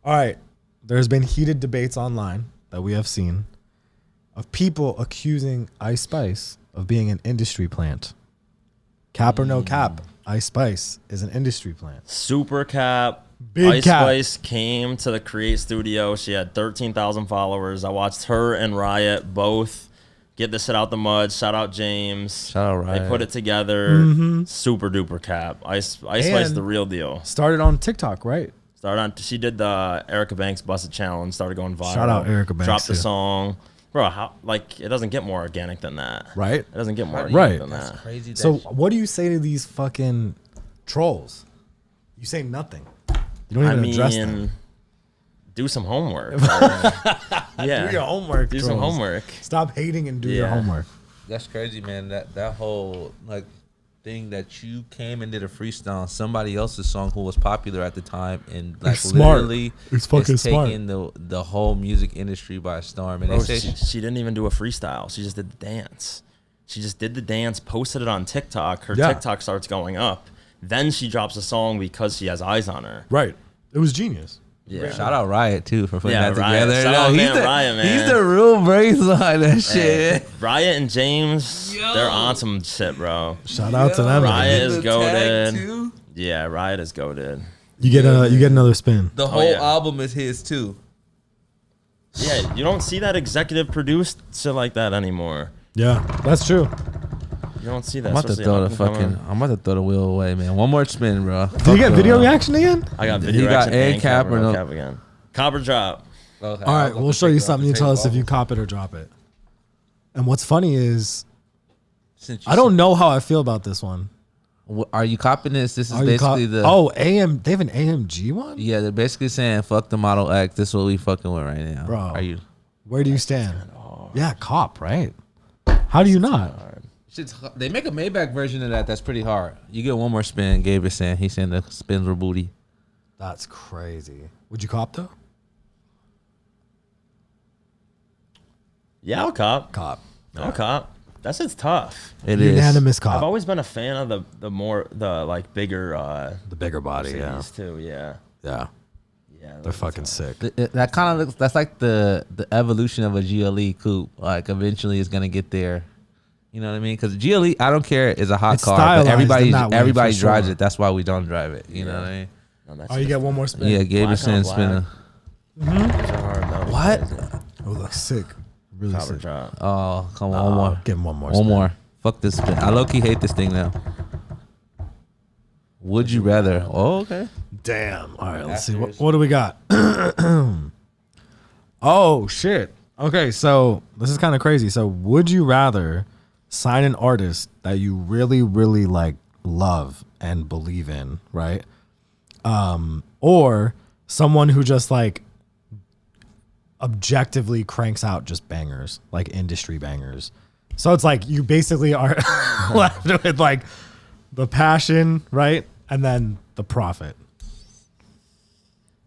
[SPEAKER 3] All right. There's been heated debates online that we have seen of people accusing Ice Spice of being an industry plant. Cap or no cap, Ice Spice is an industry plant.
[SPEAKER 4] Super cap.
[SPEAKER 3] Big
[SPEAKER 4] Ice
[SPEAKER 3] cap.
[SPEAKER 4] Spice came to the Create studio. She had 13,000 followers. I watched her and Riot both get this shit out the mud. Shout out James.
[SPEAKER 5] Shout out Riot.
[SPEAKER 4] They put it together. Super duper cap. Ice Spice,
[SPEAKER 3] And-
[SPEAKER 4] the real deal.
[SPEAKER 3] Started on TikTok, right?
[SPEAKER 4] She did the Erica Banks Busted Challenge. Started going viral.
[SPEAKER 3] Shout out Erica Banks,
[SPEAKER 4] Dropped the
[SPEAKER 3] yeah.
[SPEAKER 4] song. Bro, it doesn't get more organic than that.
[SPEAKER 3] Right?
[SPEAKER 4] It doesn't get more organic
[SPEAKER 3] Right.
[SPEAKER 4] than that.
[SPEAKER 5] Crazy. That
[SPEAKER 3] So what do you say to these fucking trolls? You say nothing. You don't
[SPEAKER 4] I
[SPEAKER 3] even address them.
[SPEAKER 4] mean, do some homework. Yeah.
[SPEAKER 3] Do your homework.
[SPEAKER 4] Do some
[SPEAKER 3] trolls.
[SPEAKER 4] homework.
[SPEAKER 3] Stop hating and do your
[SPEAKER 4] Yeah.
[SPEAKER 3] homework.
[SPEAKER 5] That's crazy, man. That whole like thing that you came and did a freestyle on somebody else's song who was popular at the time and like
[SPEAKER 3] It's smart.
[SPEAKER 5] literally
[SPEAKER 3] It's fucking
[SPEAKER 5] is
[SPEAKER 3] smart.
[SPEAKER 5] taking the whole music industry by storm. And
[SPEAKER 4] Bro,
[SPEAKER 5] they say
[SPEAKER 4] she didn't even do a freestyle. She just did the dance. She just did the dance, posted it on TikTok. Her
[SPEAKER 3] Yeah.
[SPEAKER 4] TikTok starts going up. Then she drops a song because she has eyes on her.
[SPEAKER 3] Right. It was genius.
[SPEAKER 4] Yeah.
[SPEAKER 5] shout out Riot too for putting
[SPEAKER 4] Yeah,
[SPEAKER 5] that
[SPEAKER 4] Riot.
[SPEAKER 5] together.
[SPEAKER 4] Shout out
[SPEAKER 5] he's
[SPEAKER 4] man,
[SPEAKER 5] the,
[SPEAKER 4] Riot, man.
[SPEAKER 5] He's the real brains behind that shit.
[SPEAKER 4] Riot and James, they're on some shit, bro.
[SPEAKER 3] Shout out to them.
[SPEAKER 4] Riot
[SPEAKER 3] man.
[SPEAKER 4] is
[SPEAKER 5] The
[SPEAKER 4] goated.
[SPEAKER 5] tag, too.
[SPEAKER 4] Yeah, Riot is goated.
[SPEAKER 3] You get another spin.
[SPEAKER 5] The whole
[SPEAKER 4] yeah.
[SPEAKER 5] album is his too.
[SPEAKER 4] Yeah, you don't see that executive produced shit like that anymore.
[SPEAKER 3] Yeah, that's true.
[SPEAKER 4] You don't see that.
[SPEAKER 5] I'm about to
[SPEAKER 4] especially
[SPEAKER 5] throw
[SPEAKER 4] on
[SPEAKER 5] the
[SPEAKER 4] up-and-coming.
[SPEAKER 5] fucking. I'm about to throw the wheel away, man. One more spin, bro.
[SPEAKER 3] Did you get video reaction again?
[SPEAKER 4] I got video
[SPEAKER 5] He got
[SPEAKER 4] reaction
[SPEAKER 5] a
[SPEAKER 4] and
[SPEAKER 5] cap or no-
[SPEAKER 4] cap again. Copper drop.
[SPEAKER 5] Okay,
[SPEAKER 3] All right, we'll show you something. You tell us if you cop it or drop it. And what's funny is I don't know how I feel about this one.
[SPEAKER 5] Are you copying this? This is
[SPEAKER 3] Are you
[SPEAKER 5] basically the.
[SPEAKER 3] They have an AMG one?
[SPEAKER 5] Yeah, they're basically saying fuck the Model X. This is what we fucking with right now,
[SPEAKER 3] Bro.
[SPEAKER 5] Are you?
[SPEAKER 3] Where do you stand? Yeah, cop, right? How do you not?
[SPEAKER 5] They make a Maybach version of that. That's pretty hard. You get one more spin. Gabe is saying he's saying the spins were booty.
[SPEAKER 3] That's crazy. Would you cop though?
[SPEAKER 4] Yeah, I'll cop.
[SPEAKER 3] Cop.
[SPEAKER 4] I'll cop. That shit's tough.
[SPEAKER 5] It is.
[SPEAKER 3] Unanimous cop.
[SPEAKER 4] I've always been a fan of the like bigger
[SPEAKER 3] The bigger body,
[SPEAKER 4] cities too. Yeah.
[SPEAKER 3] Yeah.
[SPEAKER 4] Yeah.
[SPEAKER 3] They're fucking sick.
[SPEAKER 5] That kind of looks. That's like the evolution of a GLE coupe. Like eventually, it's gonna get there. You know what I mean? Because GLE, I don't care, is a hot
[SPEAKER 3] It's
[SPEAKER 5] car.
[SPEAKER 3] stylized
[SPEAKER 5] But
[SPEAKER 3] in that way,
[SPEAKER 5] everybody
[SPEAKER 3] for
[SPEAKER 5] drives
[SPEAKER 3] sure.
[SPEAKER 5] it. That's why we don't drive it. You know what I mean?
[SPEAKER 4] No, that
[SPEAKER 3] Oh, you
[SPEAKER 4] shit
[SPEAKER 3] get
[SPEAKER 4] is-
[SPEAKER 3] one more spin?
[SPEAKER 5] Yeah, Gabe
[SPEAKER 4] Black
[SPEAKER 5] is saying
[SPEAKER 4] on
[SPEAKER 5] spinner.
[SPEAKER 4] Those are hard, though.
[SPEAKER 5] What?
[SPEAKER 3] Oh, that's sick. Really
[SPEAKER 4] Copper
[SPEAKER 3] sick.
[SPEAKER 4] drop.
[SPEAKER 5] Oh, come on, one more.
[SPEAKER 3] Give him one more.
[SPEAKER 5] One
[SPEAKER 3] spin.
[SPEAKER 5] more. Fuck this spin. I low key hate this thing now. Would you rather? Oh, okay.
[SPEAKER 3] Damn. All right, let's see. What do we got? Oh, shit. Okay, so this is kind of crazy. So would you rather sign an artist that you really, really like love and believe in, right? Or someone who just like objectively cranks out just bangers, like industry bangers. So it's like you basically are left with like the passion, right? And then the profit,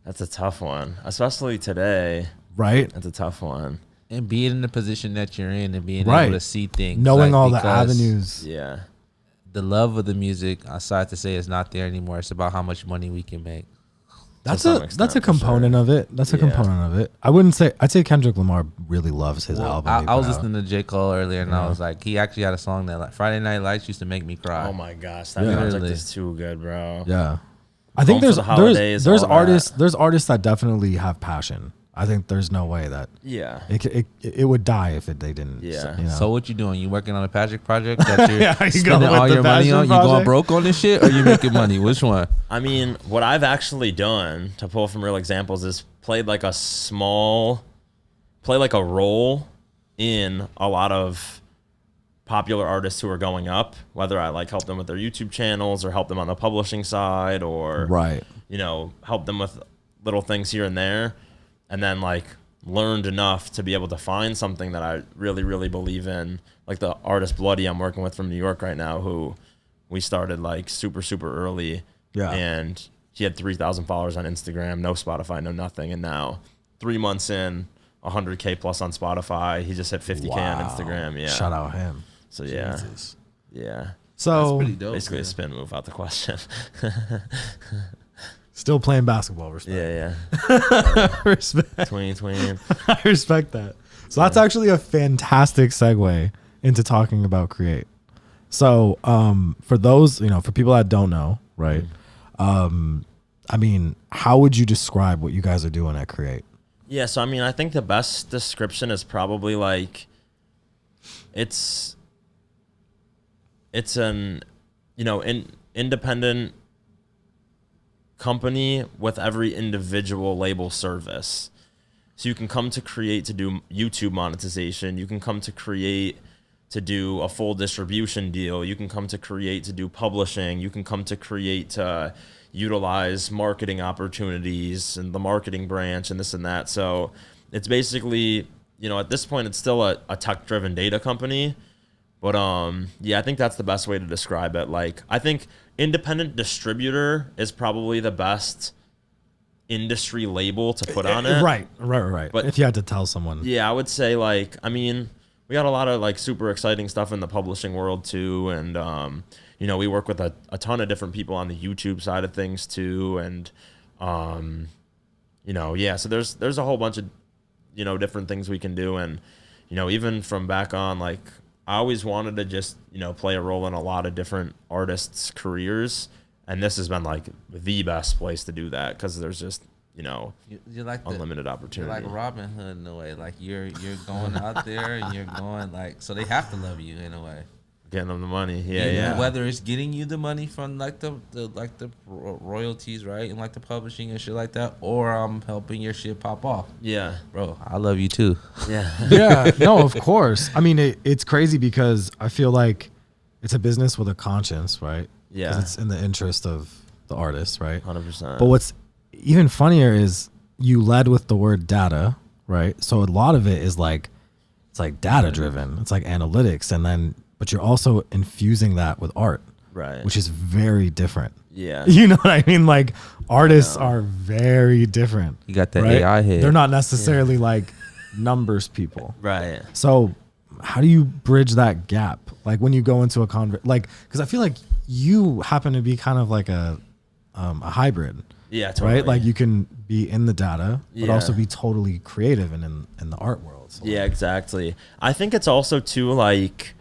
[SPEAKER 4] That's a tough one, especially today.
[SPEAKER 3] right?
[SPEAKER 4] That's a tough one.
[SPEAKER 5] And being in the position that you're in and being
[SPEAKER 3] Right.
[SPEAKER 5] able to see things.
[SPEAKER 3] Knowing
[SPEAKER 5] like,
[SPEAKER 3] all the
[SPEAKER 5] because
[SPEAKER 3] avenues.
[SPEAKER 4] Yeah.
[SPEAKER 5] The love of the music, I sad to say, is not there anymore. It's about how much money we can make.
[SPEAKER 3] That's
[SPEAKER 4] some
[SPEAKER 3] a
[SPEAKER 4] extent,
[SPEAKER 3] that's a
[SPEAKER 4] for
[SPEAKER 3] component
[SPEAKER 4] sure.
[SPEAKER 3] of it. That's a
[SPEAKER 4] Yeah.
[SPEAKER 3] component of it. I'd say Kendrick Lamar really loves his album. he
[SPEAKER 5] I was
[SPEAKER 3] put out.
[SPEAKER 5] listening to J. Cole earlier, and I
[SPEAKER 3] Yeah.
[SPEAKER 5] was like, he actually had a song that like Friday Night Lights used to make me cry.
[SPEAKER 4] Oh my gosh, that
[SPEAKER 3] Yeah.
[SPEAKER 4] project
[SPEAKER 5] Really.
[SPEAKER 4] is too good, bro.
[SPEAKER 3] Yeah. I think
[SPEAKER 4] Home for the Holidays, all that.
[SPEAKER 3] there's artists that definitely have passion. I think there's no way that
[SPEAKER 4] Yeah.
[SPEAKER 3] it would die if they didn't.
[SPEAKER 4] Yeah.
[SPEAKER 3] You know?
[SPEAKER 5] So what you doing? You working on a project that you're
[SPEAKER 3] Yeah, you
[SPEAKER 5] spending
[SPEAKER 3] going with
[SPEAKER 5] all
[SPEAKER 3] the
[SPEAKER 5] your money
[SPEAKER 3] passion
[SPEAKER 5] on? You going
[SPEAKER 3] project?
[SPEAKER 5] broke on this shit, or you making money? Which one?
[SPEAKER 4] I mean, what I've actually done to pull from real examples is played like a role in a lot of popular artists who are going up, whether I like help them with their YouTube channels or help them on the publishing side or,
[SPEAKER 3] Right.
[SPEAKER 4] you know, help them with little things here and there. And then like learned enough to be able to find something that I really, really believe in. Like the artist Bloody I'm working with from New York right now, who we started like super, super early.
[SPEAKER 3] Yeah.
[SPEAKER 4] And he had 3,000 followers on Instagram, no Spotify, no nothing. And now 3 months in, 100K plus on Spotify. He just hit 50K on
[SPEAKER 3] Wow.
[SPEAKER 4] Instagram. Yeah.
[SPEAKER 3] Shout out him.
[SPEAKER 4] So yeah.
[SPEAKER 3] Jesus.
[SPEAKER 4] Yeah.
[SPEAKER 3] So
[SPEAKER 5] dope.
[SPEAKER 4] Basically a spin move out the question.
[SPEAKER 3] still playing basketball. Respect.
[SPEAKER 4] yeah, yeah.
[SPEAKER 3] Respect.
[SPEAKER 4] 2020.
[SPEAKER 3] I respect that. So that's actually a fantastic segue into talking about Create. So for those, for people that don't know, right? I mean, how would you describe what you guys are doing at Create?
[SPEAKER 4] Yeah, so I mean, I think the best description is probably like it's an independent company with every individual label service. So you can come to Create to do YouTube monetization. You can come to Create to do a full distribution deal. You can come to Create to do publishing. You can come to Create to utilize marketing opportunities and the marketing branch and this and that. So it's basically, at this point, it's still a tech-driven data company. But I think that's the best way to describe it. Like, I think independent distributor is probably the best industry label to put on it.
[SPEAKER 3] Right. But if you had to tell someone,
[SPEAKER 4] Yeah, I would say we got a lot of like super exciting stuff in the publishing world too, and we work with a ton of different people on the YouTube side of things too, and so there's a whole bunch of different things we can do, and even from back on, like I always wanted to just play a role in a lot of different artists' careers, and this has been like the best place to do that because there's just
[SPEAKER 5] You're like
[SPEAKER 4] unlimited
[SPEAKER 5] You're
[SPEAKER 4] opportunity.
[SPEAKER 5] like Robin Hood in a way. Like you're going out there and you're going so they have to love you in a way.
[SPEAKER 4] Getting them the money,
[SPEAKER 5] Even
[SPEAKER 4] yeah.
[SPEAKER 5] Whether it's getting you the money from like the royalties, right, and like the publishing and shit like that, or I'm helping your shit pop off.
[SPEAKER 4] Yeah,
[SPEAKER 5] Bro, I love you too.
[SPEAKER 4] yeah.
[SPEAKER 3] yeah, no, of course. I mean, it's crazy because I feel like it's a business with a conscience, right?
[SPEAKER 4] Yeah.
[SPEAKER 3] 'Cause it's in the interest of the artist, right?
[SPEAKER 4] 100%.
[SPEAKER 3] But what's even funnier is you led with the word data, right? So a lot of it is like, it's like data driven. It's like analytics. But you're also infusing that with art,
[SPEAKER 4] Right.
[SPEAKER 3] which is very different.
[SPEAKER 4] Yeah.
[SPEAKER 3] You know what I mean? Like artists are very different.
[SPEAKER 5] You got that
[SPEAKER 3] right?
[SPEAKER 5] AI head.
[SPEAKER 3] They're not necessarily like numbers people.
[SPEAKER 4] Right.
[SPEAKER 3] So how do you bridge that gap? Like when you go into a because I feel like you happen to be kind of like a hybrid,
[SPEAKER 4] Yeah, totally.
[SPEAKER 3] right? Like you can be in the data, but
[SPEAKER 4] Yeah.
[SPEAKER 3] also be totally creative and in the art world. So
[SPEAKER 4] Yeah, exactly. I think it's also too like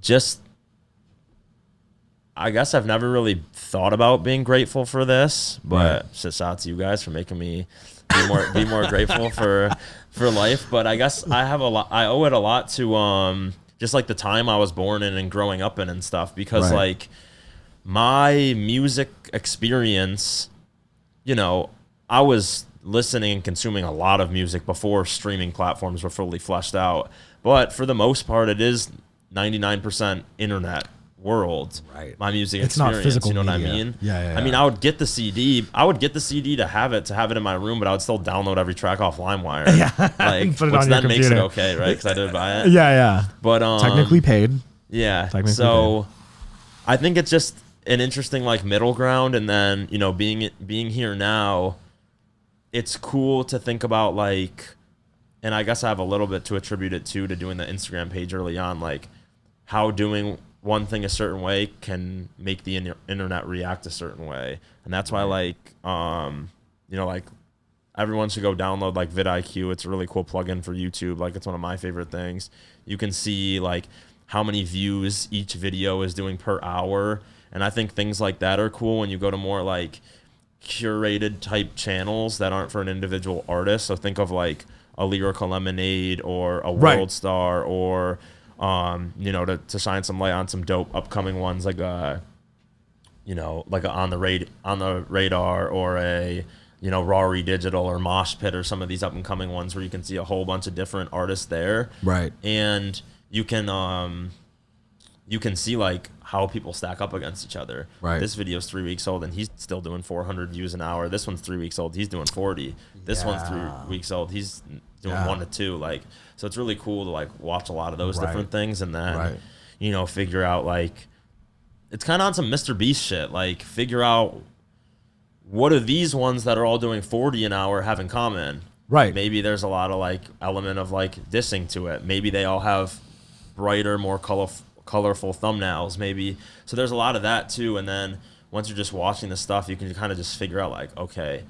[SPEAKER 4] just I guess I've never really thought about being grateful for this, but just out to you guys for making me be more grateful for life. But I guess I owe it a lot to just like the time I was born in and growing up in and stuff, because
[SPEAKER 3] Right.
[SPEAKER 4] like my music experience, you know, I was listening and consuming a lot of music before streaming platforms were fully fleshed out. But for the most part, it is 99% internet world.
[SPEAKER 3] Right.
[SPEAKER 4] My music
[SPEAKER 3] It's not
[SPEAKER 4] experience,
[SPEAKER 3] physical
[SPEAKER 4] you know what
[SPEAKER 3] media.
[SPEAKER 4] I mean?
[SPEAKER 3] Yeah.
[SPEAKER 4] I mean, I would get the CD. I would get the CD to have it in my room, but I would still download every track off LimeWire.
[SPEAKER 3] Yeah.
[SPEAKER 4] Like,
[SPEAKER 3] Put it
[SPEAKER 4] which
[SPEAKER 3] on your
[SPEAKER 4] then makes it
[SPEAKER 3] computer.
[SPEAKER 4] okay, right? Because I did buy it.
[SPEAKER 3] Yeah.
[SPEAKER 4] But
[SPEAKER 3] Technically paid.
[SPEAKER 4] yeah.
[SPEAKER 3] Technically
[SPEAKER 4] So I think it's just an interesting like middle ground, and then, you know, being here now, it's cool to think about like, and I guess I have a little bit to attribute it to doing the Instagram page early on, like how doing one thing a certain way can make the internet react a certain way. And that's why like, you know, like everyone should go download like vidIQ. It's a really cool plugin for YouTube. Like it's one of my favorite things. You can see like how many views each video is doing per hour. And I think things like that are cool when you go to more like curated type channels that aren't for an individual artist. So think of like a Lyrical Lemonade or a
[SPEAKER 3] Right.
[SPEAKER 4] World Star, or you know, to shine some light on some dope upcoming ones like you know, like a on the radar, or a, you know, Rari Digital or Mosh Pit, or some of these up and coming ones where you can see a whole bunch of different artists there.
[SPEAKER 3] Right.
[SPEAKER 4] And you can see like how people stack up against each other.
[SPEAKER 3] Right.
[SPEAKER 4] This video's 3 weeks old and he's still doing 400 views an hour. This one's 3 weeks old, he's doing 40. This one's 3 weeks old, he's doing 1 to 2. Like, so it's really cool to like watch a lot of those
[SPEAKER 3] Right.
[SPEAKER 4] different things, and then
[SPEAKER 3] Right.
[SPEAKER 4] you know, figure out like, it's kind of on some Mr. Beast shit. Like, figure out what are these ones that are all doing 40 an hour have in common.
[SPEAKER 3] Right.
[SPEAKER 4] Maybe there's a lot of like element of like dissing to it. Maybe they all have brighter, more colorful thumbnails. Maybe, so there's a lot of that too. And then once you're just watching the stuff, you can kind of just figure out like, okay,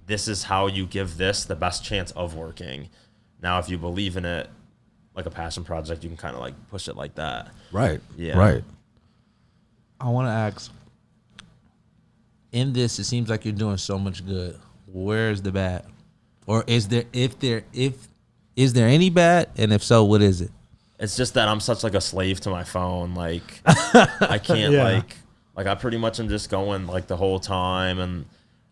[SPEAKER 4] this is how you give this the best chance of working. Now, if you believe in it like a passion project, you can kind of like push it like that.
[SPEAKER 3] Right.
[SPEAKER 4] Yeah.
[SPEAKER 3] Right.
[SPEAKER 5] I want to ask, in this, it seems like you're doing so much good. Where's the bad? Or is there any bad? And if so, what is it?
[SPEAKER 4] It's just that I'm such like a slave to my phone. Like I can't
[SPEAKER 3] Yeah.
[SPEAKER 4] like I pretty much am just going like the whole time, and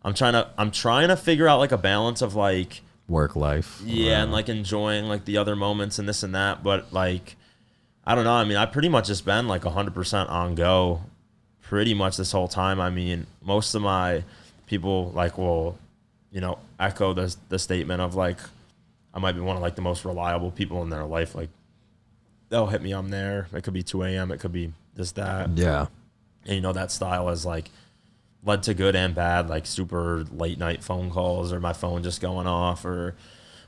[SPEAKER 4] I'm trying to figure out like a balance of like,
[SPEAKER 3] Work life.
[SPEAKER 4] yeah, and like enjoying like the other moments and this and that, but like I don't know. I mean, I pretty much just been like 100% on go pretty much this whole time. I mean, most of my people like will, you know, echo the statement of like, I might be one of like the most reliable people in their life. Like they'll hit me, I'm there. It could be 2 a.m. It could be this, that.
[SPEAKER 3] Yeah.
[SPEAKER 4] And you know, that style has like led to good and bad, like super late night phone calls or my phone just going off or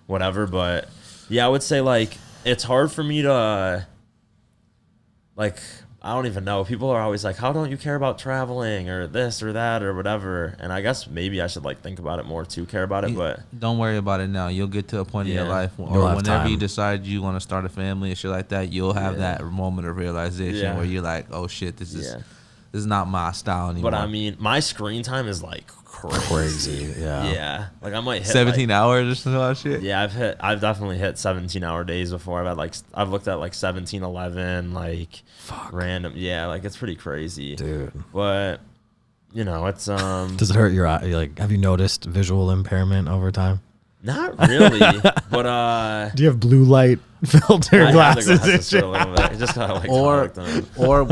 [SPEAKER 4] whatever. But yeah, I would say like, it's hard for me to like, I don't even know. People are always like, how don't you care about traveling or this or that or whatever? And I guess maybe I should like think about it more to care about it. But
[SPEAKER 5] Don't worry about it now. You'll get to a point in your
[SPEAKER 4] Yeah.
[SPEAKER 5] life,
[SPEAKER 3] You'll
[SPEAKER 5] or
[SPEAKER 3] have
[SPEAKER 5] whenever you
[SPEAKER 3] time.
[SPEAKER 5] decide you want to start a family and shit like that, you'll have
[SPEAKER 4] Yeah.
[SPEAKER 5] that moment of realization
[SPEAKER 4] Yeah.
[SPEAKER 5] where you're like, oh shit, this
[SPEAKER 4] Yeah.
[SPEAKER 5] is not my style anymore.
[SPEAKER 4] but I mean, my screen time is like crazy.
[SPEAKER 3] Yeah.
[SPEAKER 4] Yeah. Like I might hit
[SPEAKER 5] 17
[SPEAKER 4] like,
[SPEAKER 5] hours or some other shit.
[SPEAKER 4] yeah, I've definitely hit 17-hour days before. I've looked at like 17, 11, like random. Yeah, like it's pretty crazy.
[SPEAKER 3] Dude.
[SPEAKER 4] But you know, it's
[SPEAKER 3] Does it hurt your eye? Like, have you noticed visual impairment over time?
[SPEAKER 4] not really, but
[SPEAKER 3] Do you have blue light filter
[SPEAKER 4] I have the
[SPEAKER 3] glasses? and
[SPEAKER 4] glasses for
[SPEAKER 3] shit?
[SPEAKER 4] a little bit. It just kind of like
[SPEAKER 5] Or,
[SPEAKER 4] to them.
[SPEAKER 5] or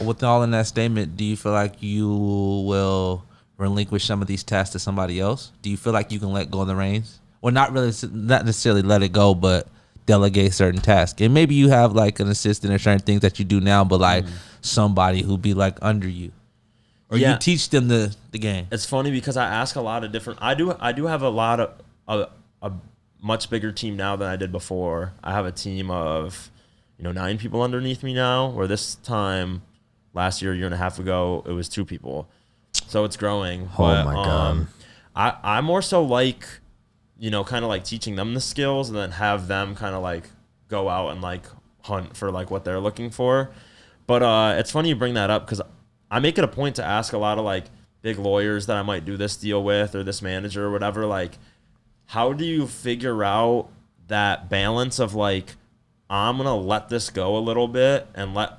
[SPEAKER 5] with all in that statement, do you feel like you will relinquish some of these tasks to somebody else? Do you feel like you can let go of the reins? Or not necessarily let it go, but delegate certain tasks? And maybe you have like an assistant or certain things that you do now, but like somebody who be like under you. Or
[SPEAKER 4] Yeah.
[SPEAKER 5] you teach them the game.
[SPEAKER 4] It's funny because I ask a lot of different. I do have a lot of a much bigger team now than I did before. I have a team of 9 people underneath me now. Where this time last year, a year and a half ago, it was 2 people. So it's growing.
[SPEAKER 3] Oh my God.
[SPEAKER 4] I more so like kind of like teaching them the skills and then have them kind of like go out and like hunt for like what they're looking for. But it's funny you bring that up because I make it a point to ask a lot of like big lawyers that I might do this deal with or this manager or whatever, like, how do you figure out that balance of like I'm going to let this go a little bit and let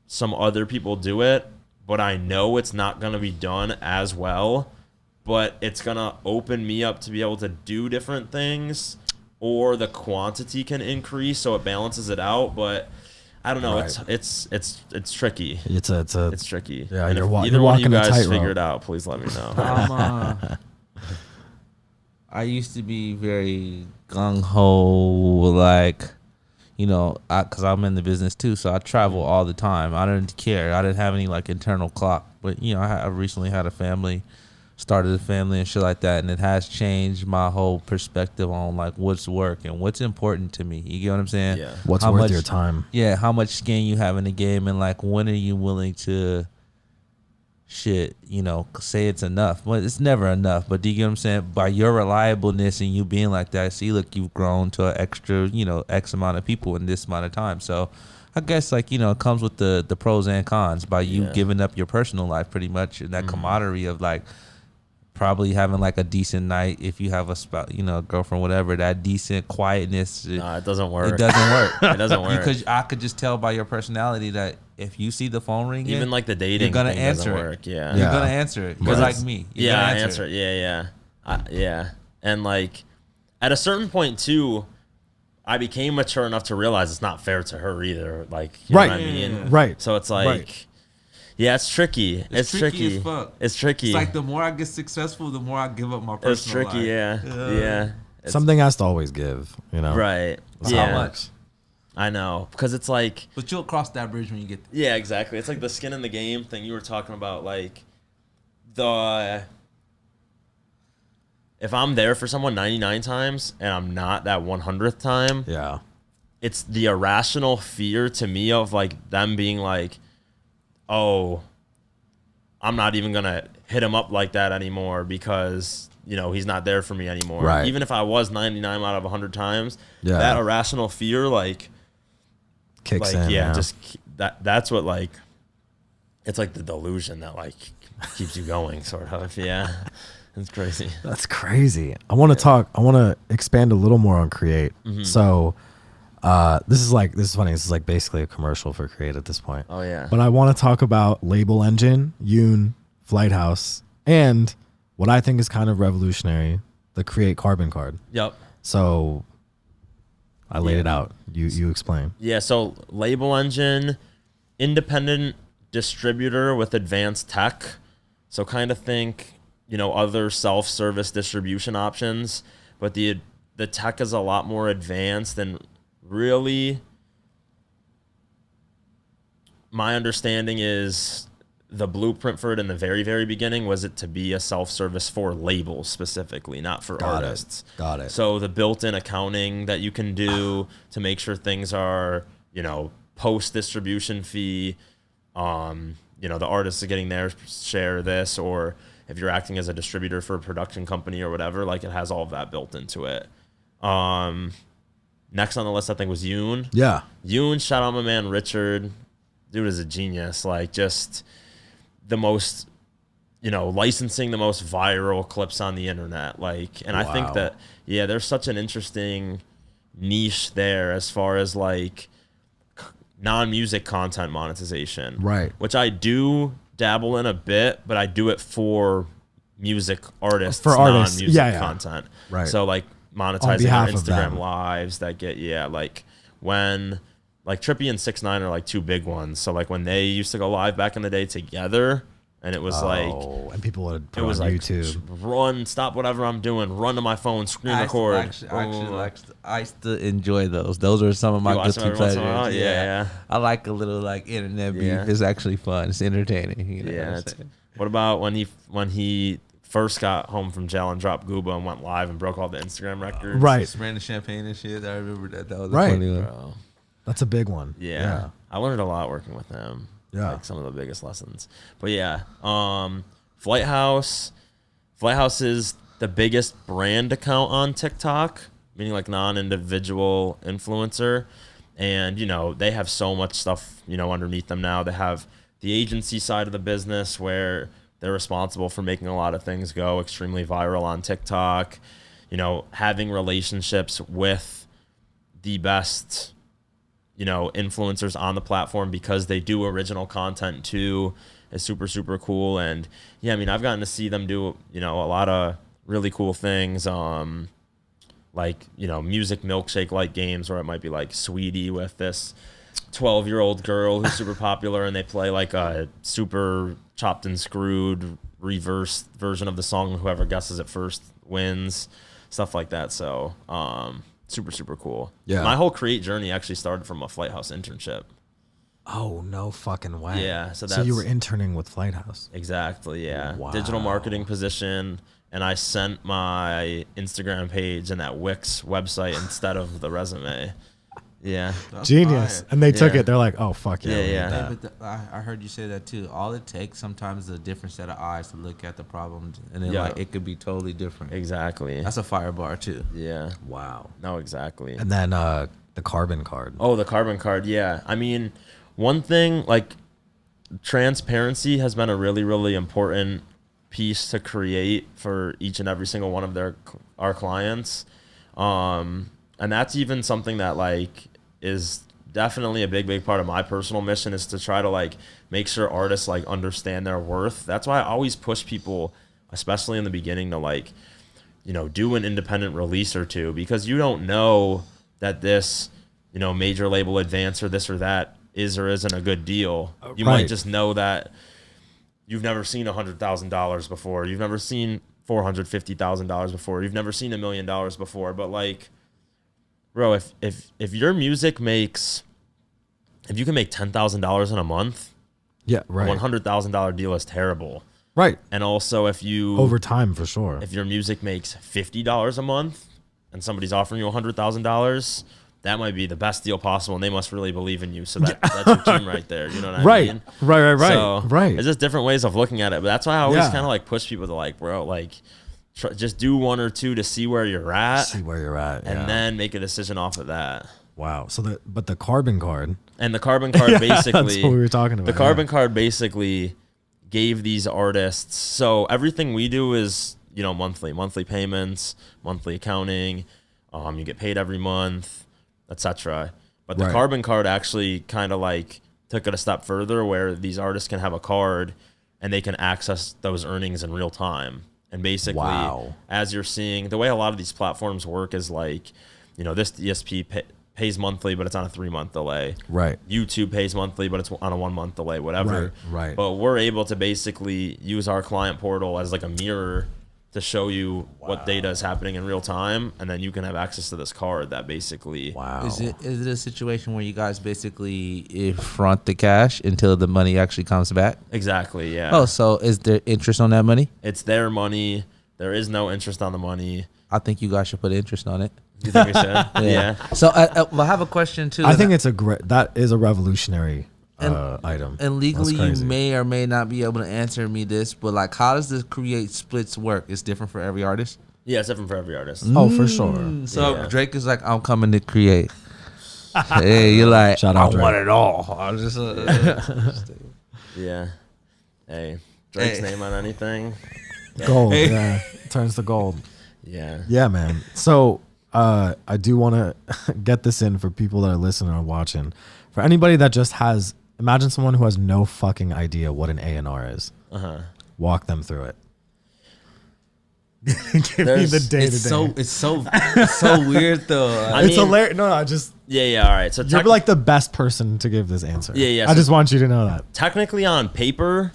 [SPEAKER 4] some other people do it, but I know it's not going to be done as well, but it's going to open me up to be able to do different things, or the quantity can increase so it balances it out. But I don't know.
[SPEAKER 3] Right.
[SPEAKER 4] It's tricky.
[SPEAKER 3] It's
[SPEAKER 4] tricky.
[SPEAKER 3] Yeah,
[SPEAKER 4] and
[SPEAKER 3] you're
[SPEAKER 4] if
[SPEAKER 3] wa-
[SPEAKER 4] either
[SPEAKER 3] you're
[SPEAKER 4] one of you
[SPEAKER 3] walking a
[SPEAKER 4] guys
[SPEAKER 3] tightrope.
[SPEAKER 4] figure it out, please let me know.
[SPEAKER 5] I used to be very gung ho, like, you know, because I'm in the business too, so I travel all the time. I didn't care. I didn't have any like internal clock, but you know, I recently had a family, started a family and shit like that, and it has changed my whole perspective on like what's work and what's important to me. You get what I'm saying?
[SPEAKER 4] Yeah.
[SPEAKER 3] What's
[SPEAKER 5] How
[SPEAKER 3] worth
[SPEAKER 5] much-
[SPEAKER 3] your time?
[SPEAKER 5] Yeah, how much skin you have in the game, and like when are you willing to shit, you know, say it's enough. Well, it's never enough, but do you get what I'm saying? By your reliableness and you being like that, see, look, you've grown to an extra, you know, X amount of people in this amount of time. So I guess, like, you know, it comes with the pros and cons by you
[SPEAKER 4] Yeah.
[SPEAKER 5] giving up your personal life pretty much, and that camaraderie of like probably having like a decent night if you have a spouse, you know, a girlfriend, whatever, that decent quietness.
[SPEAKER 4] No, it doesn't work.
[SPEAKER 5] It doesn't work.
[SPEAKER 4] It doesn't work.
[SPEAKER 5] Because I could just tell by your personality that if you see the phone ringing,
[SPEAKER 4] Even like the dating
[SPEAKER 5] you're gonna
[SPEAKER 4] thing
[SPEAKER 5] answer
[SPEAKER 4] doesn't
[SPEAKER 5] it.
[SPEAKER 4] work. Yeah.
[SPEAKER 5] you're
[SPEAKER 3] Yeah.
[SPEAKER 5] gonna answer it. You're
[SPEAKER 4] Right.
[SPEAKER 5] like me. You're
[SPEAKER 4] Yeah,
[SPEAKER 5] gonna
[SPEAKER 4] I answer it. Yeah. And like at a certain point too, I became mature enough to realize it's not fair to her either. Like, you
[SPEAKER 3] Right.
[SPEAKER 4] know what I mean?
[SPEAKER 3] Right.
[SPEAKER 4] So it's like,
[SPEAKER 3] Right.
[SPEAKER 4] yeah, it's tricky. It's tricky.
[SPEAKER 5] as fuck.
[SPEAKER 4] It's tricky.
[SPEAKER 5] It's like the more I get successful, the more I give up my personal
[SPEAKER 4] It's tricky.
[SPEAKER 5] life.
[SPEAKER 4] Yeah. It's,
[SPEAKER 3] Something has to always give, you know?
[SPEAKER 4] right.
[SPEAKER 3] That's
[SPEAKER 4] yeah.
[SPEAKER 3] how it works.
[SPEAKER 4] I know. Because it's like,
[SPEAKER 5] But you'll cross that bridge when you get there.
[SPEAKER 4] yeah, exactly. It's like the skin in the game thing you were talking about. Like, if I'm there for someone 99 times and I'm not that 100th time,
[SPEAKER 3] Yeah.
[SPEAKER 4] it's the irrational fear to me of like them being like, oh, I'm not even going to hit him up like that anymore because, you know, he's not there for me anymore.
[SPEAKER 3] Right.
[SPEAKER 4] Even if I was 99 out of 100 times,
[SPEAKER 3] Yeah.
[SPEAKER 4] that irrational fear, like,
[SPEAKER 3] Kicks
[SPEAKER 4] like
[SPEAKER 3] in.
[SPEAKER 4] yeah, just that's what, like, it's like the delusion that like keeps you going, sort of. Yeah. It's crazy.
[SPEAKER 3] That's crazy. I want to expand a little more on Create.
[SPEAKER 4] Mm-hmm.
[SPEAKER 3] So, this is funny. This is like basically a commercial for Create at this point.
[SPEAKER 4] Oh yeah.
[SPEAKER 3] But I want to talk about Label Engine, Yoon, Flighthouse, and what I think is kind of revolutionary, the Create Carbon Card.
[SPEAKER 4] Yep.
[SPEAKER 3] So I laid
[SPEAKER 4] Yeah.
[SPEAKER 3] it out. You explain.
[SPEAKER 4] Yeah, so Label Engine, independent distributor with advanced tech. So kind of think, you know, other self-service distribution options, but the tech is a lot more advanced, and really my understanding is the blueprint for it in the very, very beginning was it to be a self-service for labels specifically, not for artists.
[SPEAKER 3] Got it.
[SPEAKER 4] So the built-in accounting that you can do to make sure things are, you know, post-distribution fee, you know, the artists are getting their share of this, or if you're acting as a distributor for a production company or whatever, like it has all of that built into it. Next on the list, I think, was Yoon.
[SPEAKER 3] Yeah.
[SPEAKER 4] Yoon, shout out my man Richard. Dude is a genius. Like, just the most, you know, licensing the most viral clips on the internet. Like, and I think
[SPEAKER 3] Wow.
[SPEAKER 4] that, yeah, there's such an interesting niche there as far as like non-music content monetization.
[SPEAKER 3] Right.
[SPEAKER 4] Which I do dabble in a bit, but I do it for music artists,
[SPEAKER 3] For artists.
[SPEAKER 4] non-music
[SPEAKER 3] Yeah, yeah.
[SPEAKER 4] content.
[SPEAKER 3] Right.
[SPEAKER 4] So like
[SPEAKER 3] On
[SPEAKER 4] monetizing
[SPEAKER 3] behalf
[SPEAKER 4] their
[SPEAKER 3] of them.
[SPEAKER 4] Instagram lives that get, yeah, like when like Trippie and 6ix9ine are like two big ones. So like when they used to go live back in the day together, and it was
[SPEAKER 3] Oh, and people would
[SPEAKER 4] it
[SPEAKER 3] put
[SPEAKER 4] was
[SPEAKER 3] on
[SPEAKER 4] like
[SPEAKER 3] YouTube.
[SPEAKER 4] run, stop whatever I'm doing, run to my phone, screen record.
[SPEAKER 5] I used to enjoy those. Those are some of my
[SPEAKER 4] You watch them
[SPEAKER 5] guilty
[SPEAKER 4] every once in a while?
[SPEAKER 5] pleasures.
[SPEAKER 4] Yeah.
[SPEAKER 5] I like a little like internet beef.
[SPEAKER 4] Yeah.
[SPEAKER 5] It's actually fun. It's entertaining. You know what
[SPEAKER 4] Yeah.
[SPEAKER 5] I'm
[SPEAKER 4] It's,
[SPEAKER 5] saying?
[SPEAKER 4] what about when he first got home from jail and dropped Gooba and went live and broke all the Instagram records?
[SPEAKER 3] Right.
[SPEAKER 5] Spraying the champagne and shit. I remember that. That was a
[SPEAKER 3] Right.
[SPEAKER 5] funny one.
[SPEAKER 4] Bro.
[SPEAKER 3] That's a big one.
[SPEAKER 4] Yeah. I learned a lot working with him.
[SPEAKER 3] Yeah.
[SPEAKER 4] Like some of the biggest lessons. But yeah, Flighthouse is the biggest brand account on TikTok, meaning like non-individual influencer. And, you know, they have so much stuff, you know, underneath them now. They have the agency side of the business where they're responsible for making a lot of things go extremely viral on TikTok, you know, having relationships with the best you know, influencers on the platform because they do original content too is super, super cool. And yeah, I mean, I've gotten to see them do, you know, a lot of really cool things. Like, you know, music milkshake like games where it might be like Sweetie with this 12-year-old girl who's super popular, and they play like a super chopped and screwed reverse version of the song. Whoever guesses it first wins, stuff like that. So super, super cool.
[SPEAKER 3] Yeah.
[SPEAKER 4] My whole create journey actually started from a Flighthouse internship.
[SPEAKER 3] Oh, no fucking way.
[SPEAKER 4] Yeah, so
[SPEAKER 3] you were
[SPEAKER 4] that's-
[SPEAKER 3] interning with Flighthouse.
[SPEAKER 4] Exactly, yeah.
[SPEAKER 3] Wow.
[SPEAKER 4] Digital marketing position, and I sent my Instagram page and that Wix website instead of the resume. Yeah.
[SPEAKER 3] Genius.
[SPEAKER 5] fire.
[SPEAKER 3] And they took
[SPEAKER 4] Yeah.
[SPEAKER 3] it. They're like, oh, fuck yeah.
[SPEAKER 4] Yeah,
[SPEAKER 3] we need
[SPEAKER 4] yeah.
[SPEAKER 3] that.
[SPEAKER 5] Hey, but I heard you say that too. All it takes sometimes is a different set of eyes to look at the problem, and then
[SPEAKER 4] Yeah.
[SPEAKER 5] like it could be totally different.
[SPEAKER 4] Exactly.
[SPEAKER 5] That's a fire bar too.
[SPEAKER 4] Yeah.
[SPEAKER 3] Wow.
[SPEAKER 4] No, exactly.
[SPEAKER 3] And then the carbon card.
[SPEAKER 4] Oh, the carbon card. Yeah. I mean, one thing, like, transparency has been a really, really important piece to create for each and every single one of our clients. And that's even something that, like, is definitely a big, big part of my personal mission, is to try to, like, make sure artists, like, understand their worth. That's why I always push people, especially in the beginning, to, like, you know, do an independent release or two, because you don't know that this, you know, major label advance or this or that is or isn't a good deal. You
[SPEAKER 3] Right.
[SPEAKER 4] might just know that you've never seen $100,000 before. You've never seen $450,000 before. You've never seen $1 million before. But, like, bro, if your music makes, if you can make $10,000 in a month,
[SPEAKER 3] Yeah,
[SPEAKER 4] a
[SPEAKER 3] right.
[SPEAKER 4] $100,000 deal is terrible.
[SPEAKER 3] Right.
[SPEAKER 4] And also, if you
[SPEAKER 3] Over time, for sure.
[SPEAKER 4] if your music makes $50 a month and somebody's offering you $100,000, that might be the best deal possible, and they must really believe in you. So that's your team right there. You know what I
[SPEAKER 3] Right.
[SPEAKER 4] mean?
[SPEAKER 3] Right.
[SPEAKER 4] So
[SPEAKER 3] Right.
[SPEAKER 4] It's just different ways of looking at it. But that's why I always
[SPEAKER 3] Yeah.
[SPEAKER 4] kind of like push people to, like, bro, like, just do one or two to see where you're at,
[SPEAKER 3] See where you're at.
[SPEAKER 4] and
[SPEAKER 3] yeah.
[SPEAKER 4] then make a decision off of that.
[SPEAKER 3] Wow. So but the carbon card.
[SPEAKER 4] And the carbon card
[SPEAKER 3] Yeah,
[SPEAKER 4] basically,
[SPEAKER 3] that's what we were talking about.
[SPEAKER 4] the carbon card basically gave these artists, so everything we do is, you know, monthly payments, monthly accounting, you get paid every month, etc. But the
[SPEAKER 3] Right.
[SPEAKER 4] carbon card actually kind of like took it a step further, where these artists can have a card and they can access those earnings in real time. And basically,
[SPEAKER 3] Wow.
[SPEAKER 4] as you're seeing, the way a lot of these platforms work is like, you know, this DSP pays monthly, but it's on a 3-month delay.
[SPEAKER 3] Right.
[SPEAKER 4] YouTube pays monthly, but it's on a 1-month delay, whatever.
[SPEAKER 3] Right.
[SPEAKER 4] But we're able to basically use our client portal as like a mirror to show you what data is happening in real time, and then you can have access to this card that basically.
[SPEAKER 3] Wow.
[SPEAKER 5] Is it a situation where you guys basically front the cash until the money actually comes back?
[SPEAKER 4] Exactly, yeah.
[SPEAKER 5] Oh, so is there interest on that money?
[SPEAKER 4] It's their money. There is no interest on the money.
[SPEAKER 5] I think you guys should put interest on it.
[SPEAKER 4] You think we should? Yeah.
[SPEAKER 5] So well, I have a question too.
[SPEAKER 3] I think it's that is a revolutionary item.
[SPEAKER 5] And legally,
[SPEAKER 3] That's
[SPEAKER 5] you
[SPEAKER 3] crazy.
[SPEAKER 5] may or may not be able to answer me this, but like, how does this create splits work? It's different for every artist.
[SPEAKER 4] Yeah, it's different for every artist.
[SPEAKER 3] Oh, for sure.
[SPEAKER 5] So
[SPEAKER 4] Yeah.
[SPEAKER 5] Drake is like, I'm coming to create. Hey, you're like,
[SPEAKER 3] Shout out
[SPEAKER 5] I
[SPEAKER 3] Drake.
[SPEAKER 5] want it all. I just,
[SPEAKER 4] Yeah. Hey, Drake's
[SPEAKER 5] Hey.
[SPEAKER 4] name on anything?
[SPEAKER 3] Gold. Yeah. Turns to gold.
[SPEAKER 4] Yeah.
[SPEAKER 3] Yeah, man. So I do want to get this in for people that are listening or watching. For anybody that just has, imagine someone who has no fucking idea what an A&R is. Walk them through it. Give me
[SPEAKER 4] There's-
[SPEAKER 3] the day to
[SPEAKER 5] it's
[SPEAKER 3] day.
[SPEAKER 5] so weird though.
[SPEAKER 4] I
[SPEAKER 3] It's
[SPEAKER 4] mean-
[SPEAKER 3] hilarious. No, I just
[SPEAKER 4] Yeah, all right. So
[SPEAKER 3] you're like the best person to give this answer.
[SPEAKER 4] Yeah,
[SPEAKER 3] I
[SPEAKER 4] so-
[SPEAKER 3] just want you to know that.
[SPEAKER 4] technically on paper,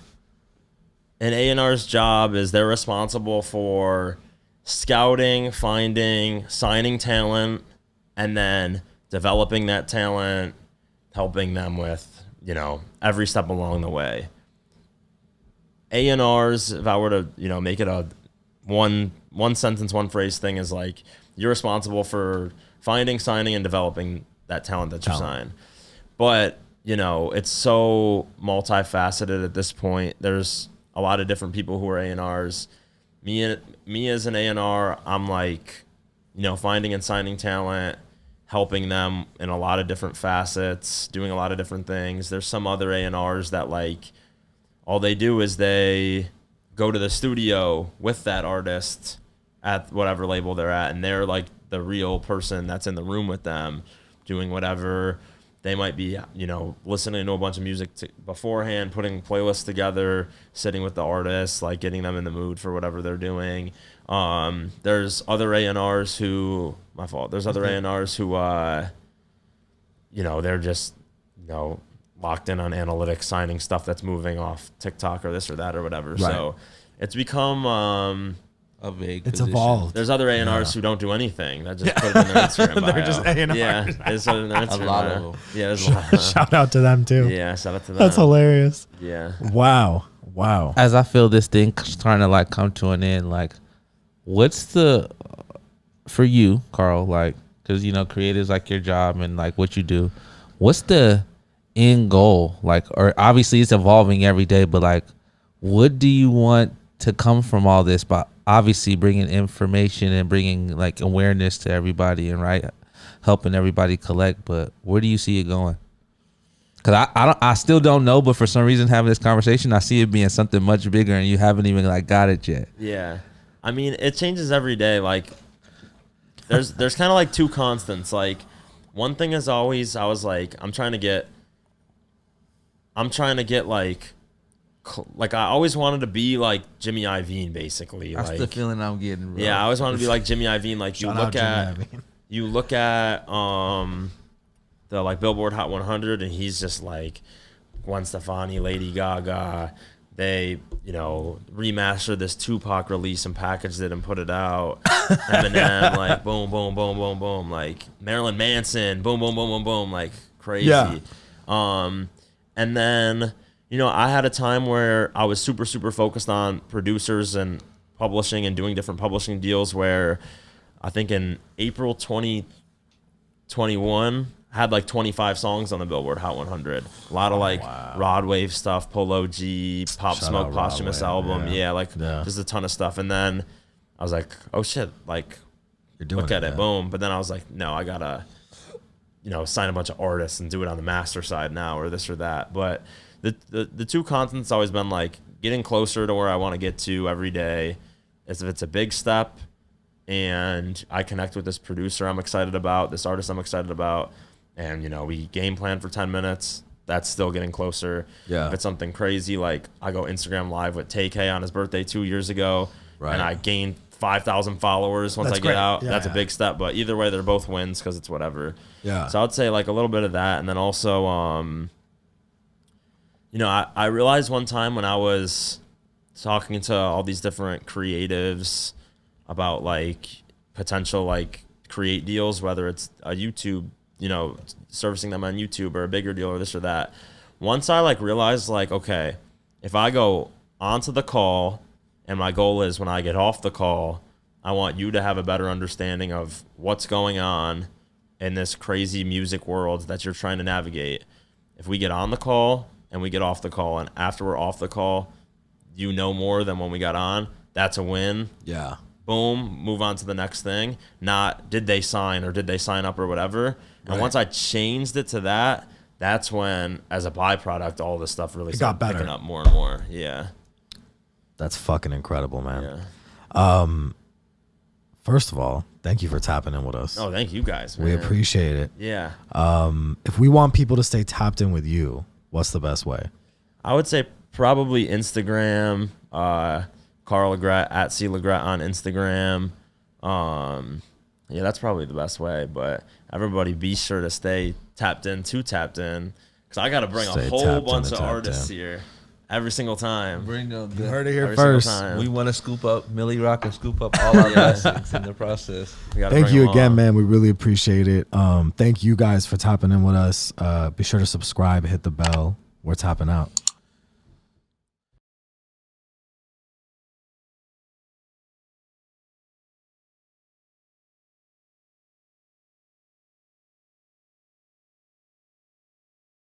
[SPEAKER 4] an A&R's job is they're responsible for scouting, finding, signing talent, and then developing that talent, helping them with, you know, every step along the way. A&R's, if I were to, you know, make it a one sentence, one phrase thing, is like, you're responsible for finding, signing, and developing that talent that you sign. But, you know, it's so multifaceted at this point. There's a lot of different people who are A&Rs. Me as an A&R, I'm like, you know, finding and signing talent, helping them in a lot of different facets, doing a lot of different things. There's some other A&Rs that, like, all they do is they go to the studio with that artist at whatever label they're at, and they're like the real person that's in the room with them doing whatever they might be, listening to a bunch of music beforehand, putting playlists together, sitting with the artists, like getting them in the mood for whatever they're doing. There's other A&Rs who, my fault. There's other A&Rs who, they're just, locked in on analytics, signing stuff that's moving off TikTok or this or that or whatever. Right. So it's become
[SPEAKER 5] a vague
[SPEAKER 3] it's
[SPEAKER 5] position.
[SPEAKER 3] evolved.
[SPEAKER 4] There's other A&Rs who don't do anything. That just put it in their Instagram bio.
[SPEAKER 3] They're just A&Rs.
[SPEAKER 4] Yeah, it's in their Instagram
[SPEAKER 5] A lot
[SPEAKER 4] bio.
[SPEAKER 5] of them.
[SPEAKER 4] Yeah, there's a lot.
[SPEAKER 3] Shout out to them too.
[SPEAKER 4] Yeah, shout out to them.
[SPEAKER 3] That's hilarious.
[SPEAKER 4] Yeah.
[SPEAKER 3] Wow.
[SPEAKER 5] As I feel this thing trying to like come to an end, like what's the for you, Carl, like because creatives like your job and like what you do, what's the end goal? Like, or obviously it's evolving every day, but like what do you want to come from all this? But obviously bringing information and bringing like awareness to everybody and helping everybody collect, but where do you see it going? Because I still don't know, but for some reason having this conversation, I see it being something much bigger, and you haven't even like got it yet.
[SPEAKER 4] Yeah, I mean it changes every day. Like there's kind of like two constants. Like one thing is always I was like I'm trying to get like I always wanted to be like Jimmy Iovine basically.
[SPEAKER 5] That's
[SPEAKER 4] like
[SPEAKER 5] the feeling I'm getting. Bro.
[SPEAKER 4] Yeah, I always wanted to be like Jimmy Iovine. Like you look at the like Billboard Hot 100, and he's just like Gwen Stefani, Lady Gaga. They, remastered this Tupac release and packaged it and put it out. Eminem, like boom, boom, boom, boom, boom. Like Marilyn Manson, boom, boom, boom, boom, boom. Like crazy.
[SPEAKER 3] Yeah.
[SPEAKER 4] And then, I had a time where I was super, super focused on producers and publishing and doing different publishing deals where I think in April 2021, had like 25 songs on the Billboard Hot 100. A lot of Rod Wave stuff, Polo G, Pop
[SPEAKER 3] Shout
[SPEAKER 4] Smoke
[SPEAKER 3] out
[SPEAKER 4] posthumous
[SPEAKER 3] Rod Wave,
[SPEAKER 4] album. Yeah, just a ton of stuff. And then I was like, oh shit, like look at it, boom. But then I was like, no, I gotta, sign a bunch of artists and do it on the master side now or this or that. But the two constants always been like getting closer to where I want to get to every day. As if it's a big step and I connect with this producer I'm excited about, this artist I'm excited about, and we game plan for 10 minutes, that's still getting closer. Yeah. If it's something crazy, like I go Instagram live with Tay-K on his birthday 2 years ago, and I gained 5,000 followers once I get out. Yeah, that's a big step, but either way, they're both wins because it's whatever. Yeah. So I'd say like a little bit of that, and then also, I realized one time when I was talking to all these different creatives about like potential like create deals, whether it's a YouTube, servicing them on YouTube or a bigger deal or this or that. Once I like realized like, okay, if I go onto the call and my goal is when I get off the call, I want you to have a better understanding of what's going on in this crazy music world that you're trying to navigate. If we get on the call and we get off the call, and after we're off the call, more than when we got on, that's a win. Yeah. Boom, move on to the next thing. Not did they sign or did they sign up or whatever. And once I changed it to that, that's when, as a byproduct, all this stuff really started picking up more and more. Yeah.
[SPEAKER 3] That's fucking incredible, man. Yeah. First of all, thank you for tapping in with us.
[SPEAKER 4] Oh, thank you guys, man.
[SPEAKER 3] We appreciate it.
[SPEAKER 4] Yeah.
[SPEAKER 3] If we want people to stay tapped in with you, what's the best way?
[SPEAKER 4] I would say probably Instagram, Carl LeGrett, at C LeGrett on Instagram. Yeah, that's probably the best way. But everybody be sure to stay tapped in, because I got to bring a whole bunch of artists here every single time.
[SPEAKER 5] Bring them.
[SPEAKER 3] You heard it here first.
[SPEAKER 5] We want to scoop up Millie Rock and scoop up all our blessings in the process.
[SPEAKER 3] Thank you again, man. We really appreciate it. Thank you guys for tapping in with us. Be sure to subscribe, hit the bell. We're tapping out.